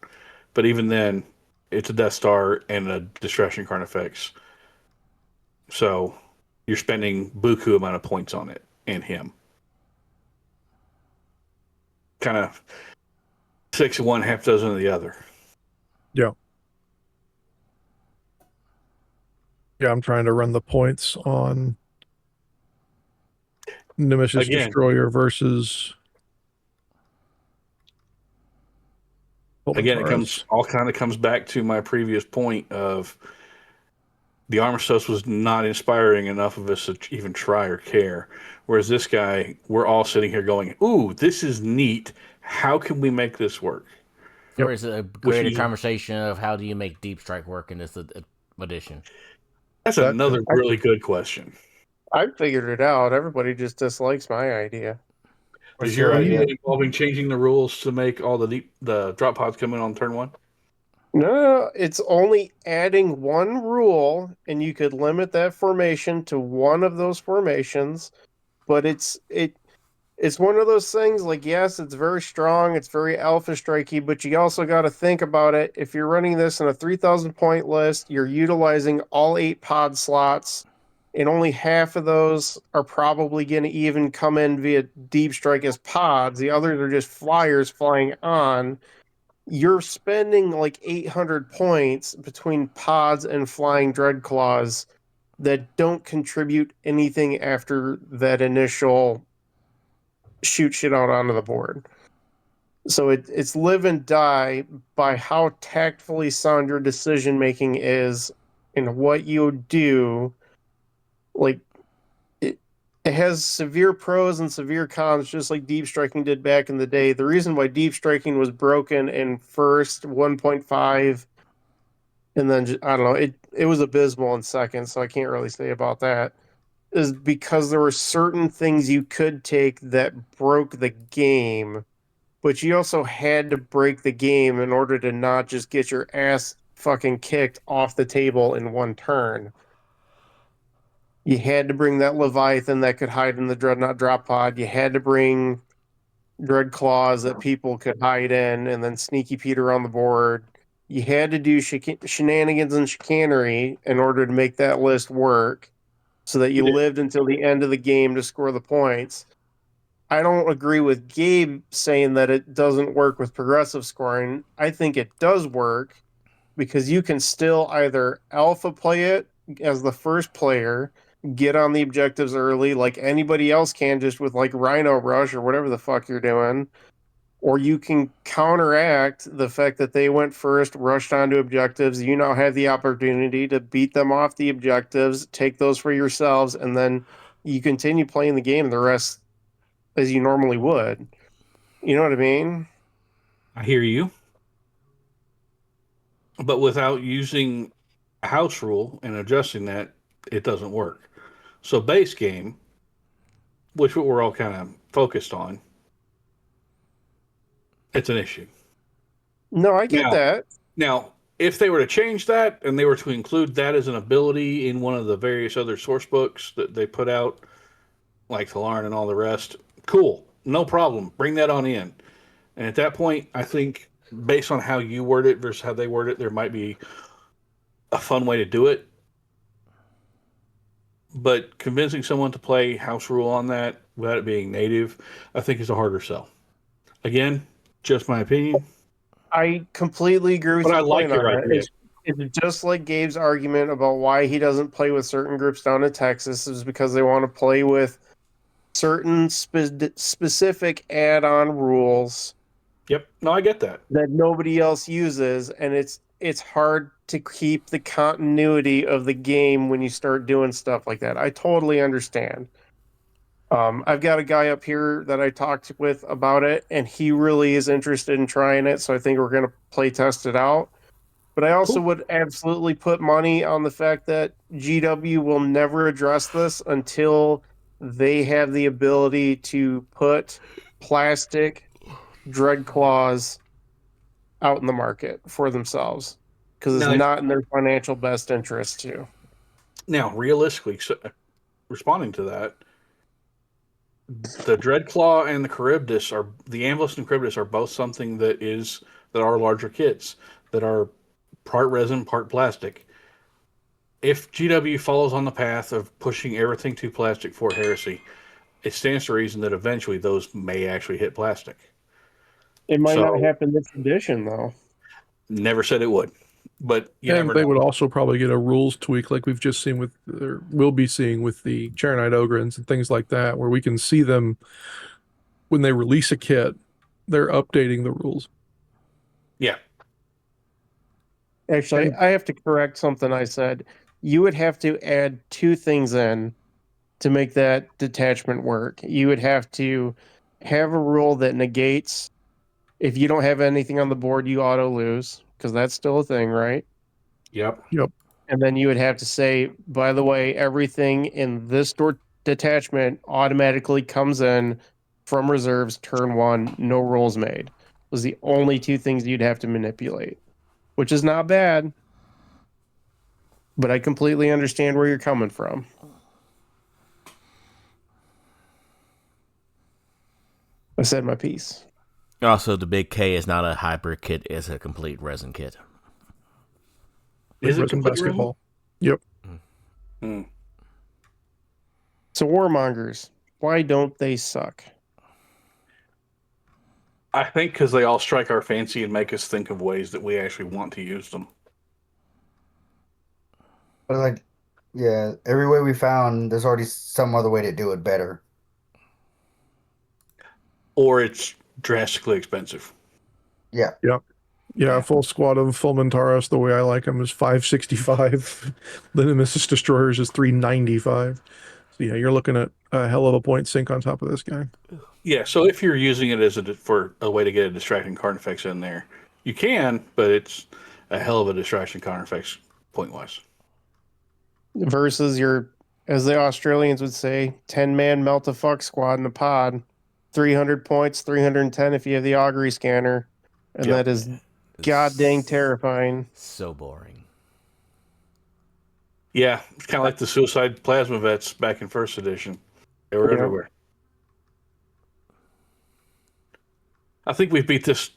But even then, it's a Death Star and a Distraction Carnifex. So you're spending buku amount of points on it and him. Kind of 6 of one, half dozen of the other. Yeah. Yeah, I'm trying to run the points on Nemesis Again. Destroyer versus Again, it Boltaris. comes back to my previous point of the Armistice was not inspiring enough of us to even try or care. Whereas this guy, we're all sitting here going, "Ooh, this is neat. How can we make this work?" There is a greater you- conversation of how do you make Deep Strike work in this edition. That's That- another really good question. I figured it out. Everybody just dislikes my idea. Is your So idea you- involving changing the rules to make all the drop pods come in on turn one? No, it's only adding one rule, and you could limit that formation to one of those formations. But it's one of those things. Like, yes, it's very strong, it's very alpha strikey, but you also got to think about it. If you're running this in a 3,000 point list, you're utilizing all 8 pod slots, and only half of those are probably going to even come in via deep strike as pods. The others are just flyers flying on. You're spending like 800 points between pods and flying Dreadclaws that don't contribute anything after that initial shoot shit out onto the board. So it's live and die by how tactfully sound your decision making is and what you do. Like, it has severe pros and severe cons, just like deep striking did back in the day. The reason why deep striking was broken in first 1.5, and then I don't know, it was abysmal in second, so I can't really say about that, is because there were certain things you could take that broke the game, but you also had to break the game in order to not just get your ass fucking kicked off the table in one turn. You had to bring that Leviathan that could hide in the Dreadnought drop pod. You had to bring Dread Claws that people could hide in, and then Sneaky Pete around the board. You had to do shenanigans and chicanery in order to make that list work, so that you lived until the end of the game to score the points. I don't agree with Gabe saying that it doesn't work with progressive scoring. I think it does work because you can still either alpha play it as the first player, get on the objectives early like anybody else can, just with like Rhino Rush or whatever the fuck you're doing, or you can counteract the fact that they went first, rushed onto objectives. You now have the opportunity to beat them off the objectives, take those for yourselves, and then you continue playing the game the rest as you normally would. You know what I mean? I hear you. But without using a house rule and adjusting that, it doesn't work. So base game, which we're all kind of focused on, it's an issue. No, I get that. Now, if they were to change that and they were to include that as an ability in one of the various other source books that they put out, like Thalarn and all the rest, cool. No problem. Bring that on in. And at that point, I think based on how you word it versus how they word it, there might be a fun way to do it. But convincing someone to play house rule on that without it being native, I think is a harder sell. Again, just my opinion. I completely agree with But I your like point your on that. idea. It's just like Gabe's argument about why he doesn't play with certain groups down in Texas is because they want to play with certain specific add-on rules Yep. No, I get that. that nobody else uses, and it's hard to keep the continuity of the game when you start doing stuff like that. I totally understand. I've got a guy up here that I talked with about it, and he really is interested in trying it, so I think we're going to play test it out. But I also Cool. would absolutely put money on the fact that GW will never address this until they have the ability to put plastic dread claws out in the market for themselves, because it's Now, not in their financial best interest to. Now, realistically, responding to that, the Dreadclaw and the Charybdis are the Ambulis and Charybdis are both something that are larger kits that are part resin, part plastic. If GW follows on the path of pushing everything to plastic for Heresy, it stands to reason that eventually those may actually hit plastic. It might not So- happen this edition, though. Never said it would, but you And never they know. would also probably get a rules tweak like we've just seen with, or will be seeing with the Charonite Ogrins and things like that, where we can see them when they release a kit, they're updating the rules. Yeah, Actually, I have to correct something I said. You would have to add two things in to make that detachment work. You would have to have a rule that negates if you don't have anything on the board, you auto lose, because that's still a thing, right? yep. And then you would have to say, by the way, everything in this detachment automatically comes in from reserves turn one, no rolls made. Was the only two things you'd have to manipulate, which is not bad. But I completely understand where you're coming from. I said my piece. Also, the big K is not a hybrid kit; it's a complete resin kit. Is it Resin complete resin? basketball? Yep. Hmm. So warmongers, why don't they suck? I think because they all strike our fancy and make us think of ways that we actually want to use them. But like, yeah, every way we found, there's already some other way to do it better. Or it's drastically expensive. Yeah. Yeah, full squad of Fulmintaros, the way I like them, is 565. The Nemesis Destroyers is 395. So yeah, you're looking at a hell of a point sink on top of this guy. Yeah, so if you're using it as for a way to get a distracting card effects in there, you can, but it's a hell of a distraction card effects point wise. Versus your, as the Australians would say, 10-man melt the fuck squad in a pod. 300 points, 310 if you have the augury scanner. And Yep. that is god dang terrifying. So boring. Yeah, it's kind of like the Suicide Plasma Vets back in first edition. They were Yeah. everywhere. I think we've beat this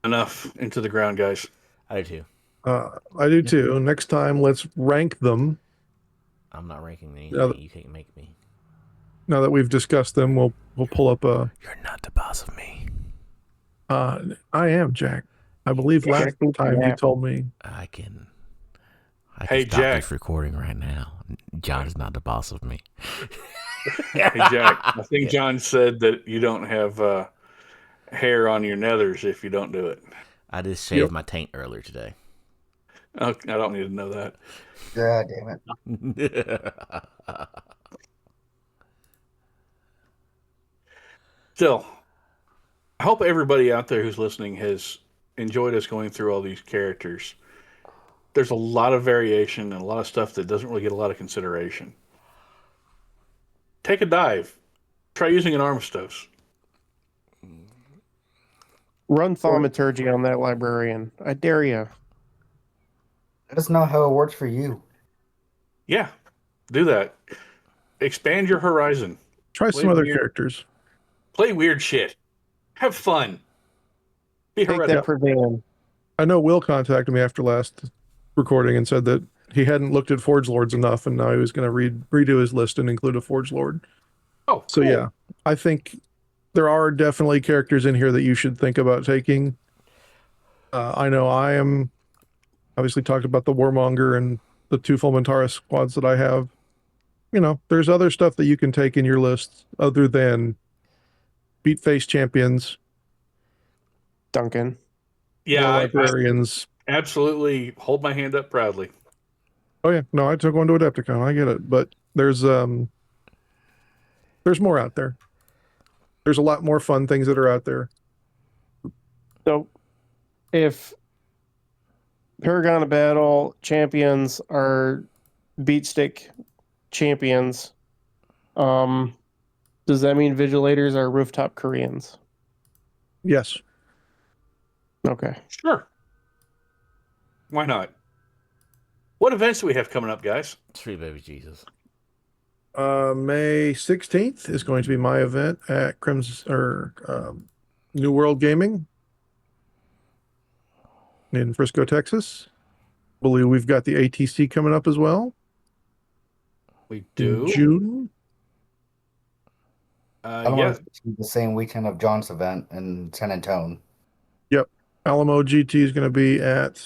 enough into the ground, guys. I do too. I do too. Next time, let's rank them. I'm not ranking anything. Yeah, You can't make me. Now that we've discussed them, we'll pull up a. You're not the boss of me. I am Jack. I believe last time you told me. I can Hey, stop Jack. this recording right now. John is not the boss of me. Hey, Jack, I think John said that you don't have hair on your nethers if you don't do it. I just shaved my taint earlier today. Oh, I don't need to know that. God damn it. Still, I hope everybody out there who's listening has enjoyed us going through all these characters. There's a lot of variation and a lot of stuff that doesn't really get a lot of consideration. Take a dive. Try using an Armistice. Run thaumaturgy on that librarian. I dare you. Let us know how it works for you. Yeah, do that. Expand your horizon. Try Play some other weird. characters. Play weird shit. Have fun. Be Take heretical. that Pravian. I know Will contacted me after last recording and said that he hadn't looked at Forge Lords enough, and now he was going to redo his list and include a Forge Lord. Oh, So cool. yeah, I think there are definitely characters in here that you should think about taking. I know I am obviously talked about the Warmonger and the 2 Fulmentara squads that I have. You know, there's other stuff that you can take in your list other than beat face champions, Duncan. Yeah, I librarians. absolutely hold my hand up proudly. Oh yeah, no, I took one to Adepticon. I get it, but there's more out there. There's a lot more fun things that are out there. So, if Paragon of Battle champions are beat stick champions, does that mean Vigilators are rooftop Koreans? Yes. Okay. Sure. Why not? What events do we have coming up, guys? Sweet baby Jesus. May 16th is going to be my event at New World Gaming in Frisco, Texas. I believe we've got the ATC coming up as well. We In do. June. I don't Yeah. know if it's the same weekend of John's event in San Antonio. Alamo GT is going to be at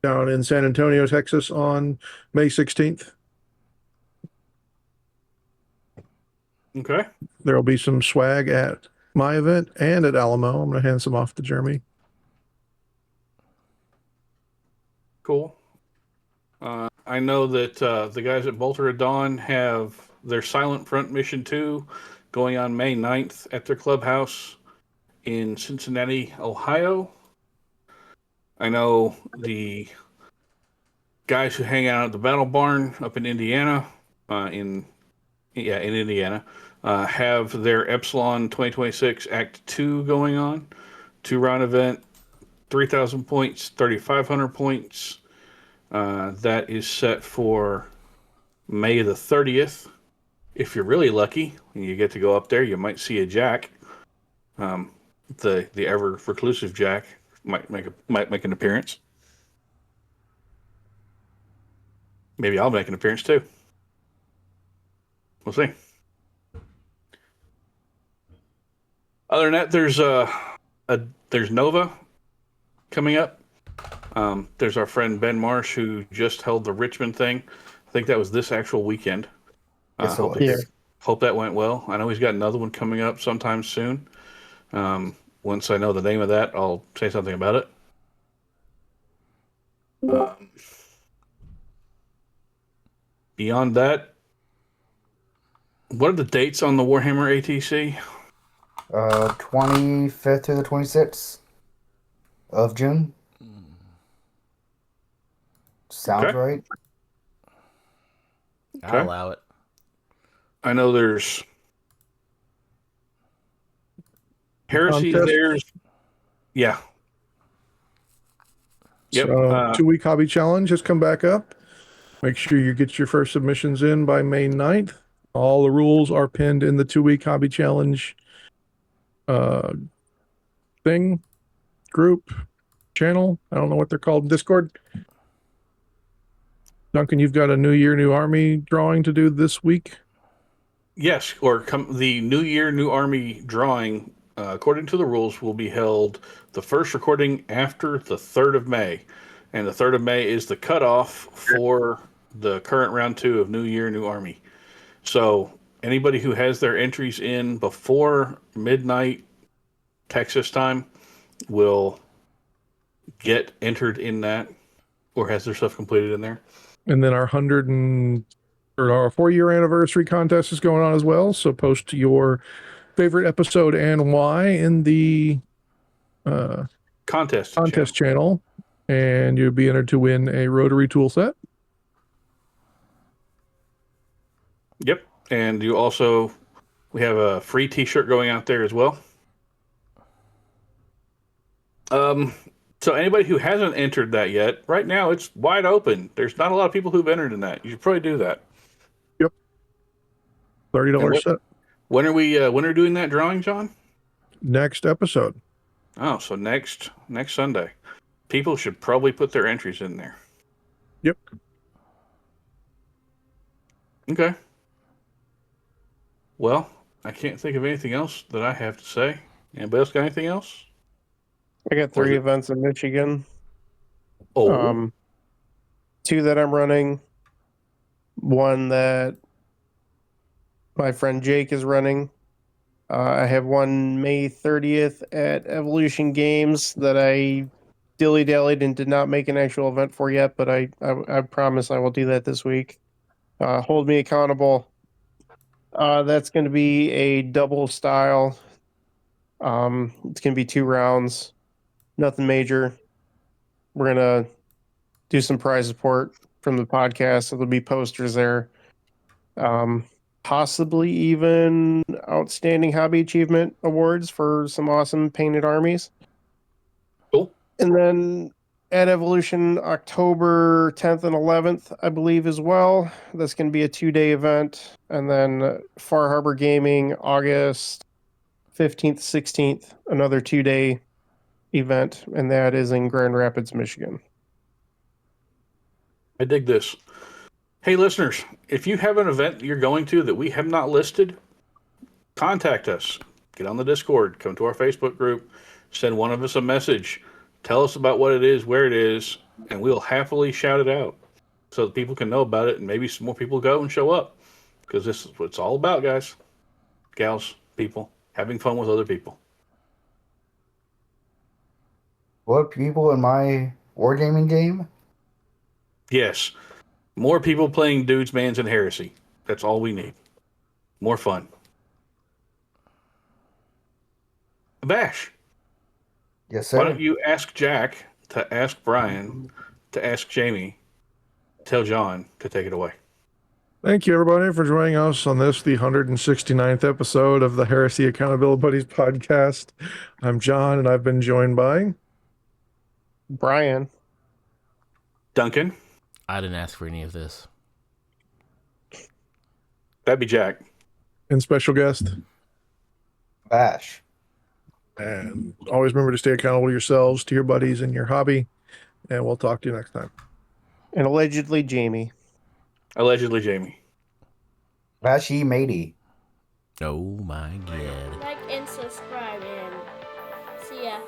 down in San Antonio, Texas on May 16th. Okay. There will be some swag at my event and at Alamo. I'm going to hand some off to Jeremy. Cool. I know that the guys at Bolter of Dawn have their Silent Front Mission 2 going on May 9th at their clubhouse in Cincinnati, Ohio. I know the guys who hang out at the Battle Barn up in Indiana, in Indiana, have their Epsilon 2026 Act 2 going on. 2-round event, 3,000 points, 3,500 points. That is set for May the 30th. If you're really lucky and you get to go up there, you might see a Jack. The ever reclusive Jack might make an appearance. Maybe I'll make an appearance too. We'll see. Other than that, there's Nova coming up. There's our friend Ben Marsh who just held the Richmond thing. I think that was this actual weekend. Yes, it was. Yeah. Hope that went well. I know he's got another one coming up sometime soon. Once I know the name of that, I'll say something about it. Beyond that, what are the dates on the Warhammer ATC? 25th through the 26th of June. Sounds Okay. right. I'll allow it. I know there's Heresy. Contest. There's yeah. Yep. So 2-week hobby challenge has come back up. Make sure you get your first submissions in by May 9th. All the rules are pinned in the 2-week hobby challenge thing, group, channel. I don't know what they're called. Discord. Duncan, you've got a New Year, New Army drawing to do this week. Yes, or the New Year, New Army drawing, according to the rules, will be held the first recording after the 3rd of May. And the 3rd of May is the cutoff for the current round 2 of New Year, New Army. So anybody who has their entries in before midnight Texas time will get entered in that, or has their stuff completed in there. And then our 4-year anniversary contest is going on as well. So post your favorite episode and why in the Contest channel, and you'll be entered to win a rotary tool set. Yep. And we have a free t-shirt going out there as well. So anybody who hasn't entered that yet, right now it's wide open. There's not a lot of people who've entered in that. You should probably do that. Yep. $30 set. When are we doing that drawing, John? Next episode. Oh, so next Sunday, people should probably put their entries in there. Yep. Okay. Well, I can't think of anything else that I have to say. Anybody else got anything else? I got Or is 3 it- events in Michigan. Oh, 2 that I'm running. 1 that my friend Jake is running. I have one May 30th at Evolution Games that I dilly-dallied and did not make an actual event for yet, but I promise I will do that this week. Hold me accountable. That's going to be a double style. It's going to be 2 rounds. Nothing major. We're going to do some prize support from the podcast. So there'll be posters there. Possibly even outstanding hobby achievement awards for some awesome painted armies. cool. And then at Evolution, October 10th and 11th, I believe, as well. That's going to be a 2-day event. And then Far Harbor Gaming, August 15th, 16th, another 2-day event. And that is in Grand Rapids, Michigan. I dig this. Hey, listeners, if you have an event you're going to that we have not listed, contact us. Get on the Discord, come to our Facebook group, send one of us a message. Tell us about what it is, where it is, and we'll happily shout it out so that people can know about it and maybe some more people go and show up. Because this is what it's all about, guys, gals, people, having fun with other people. What, people in my wargaming game? Yes, more people playing Dudes, Mans, and Heresy. That's all we need. More fun. Bash. Yes, Why sir. don't you ask Jack to ask Brian to ask Jamie, tell John to take it away. Thank you, everybody, for joining us on this, the 169th episode of the Heresy Accountabilibuddies Podcast. I'm John, and I've been joined by... Brian. Duncan, I didn't ask for any of this. that'd be Jack. and special guest. Bash. And always remember to stay accountable to yourselves, to your buddies, and your hobby. And we'll talk to you next time. And allegedly Jamie. Allegedly Jamie. Bashy matey. Oh my god. Like and subscribe and see ya.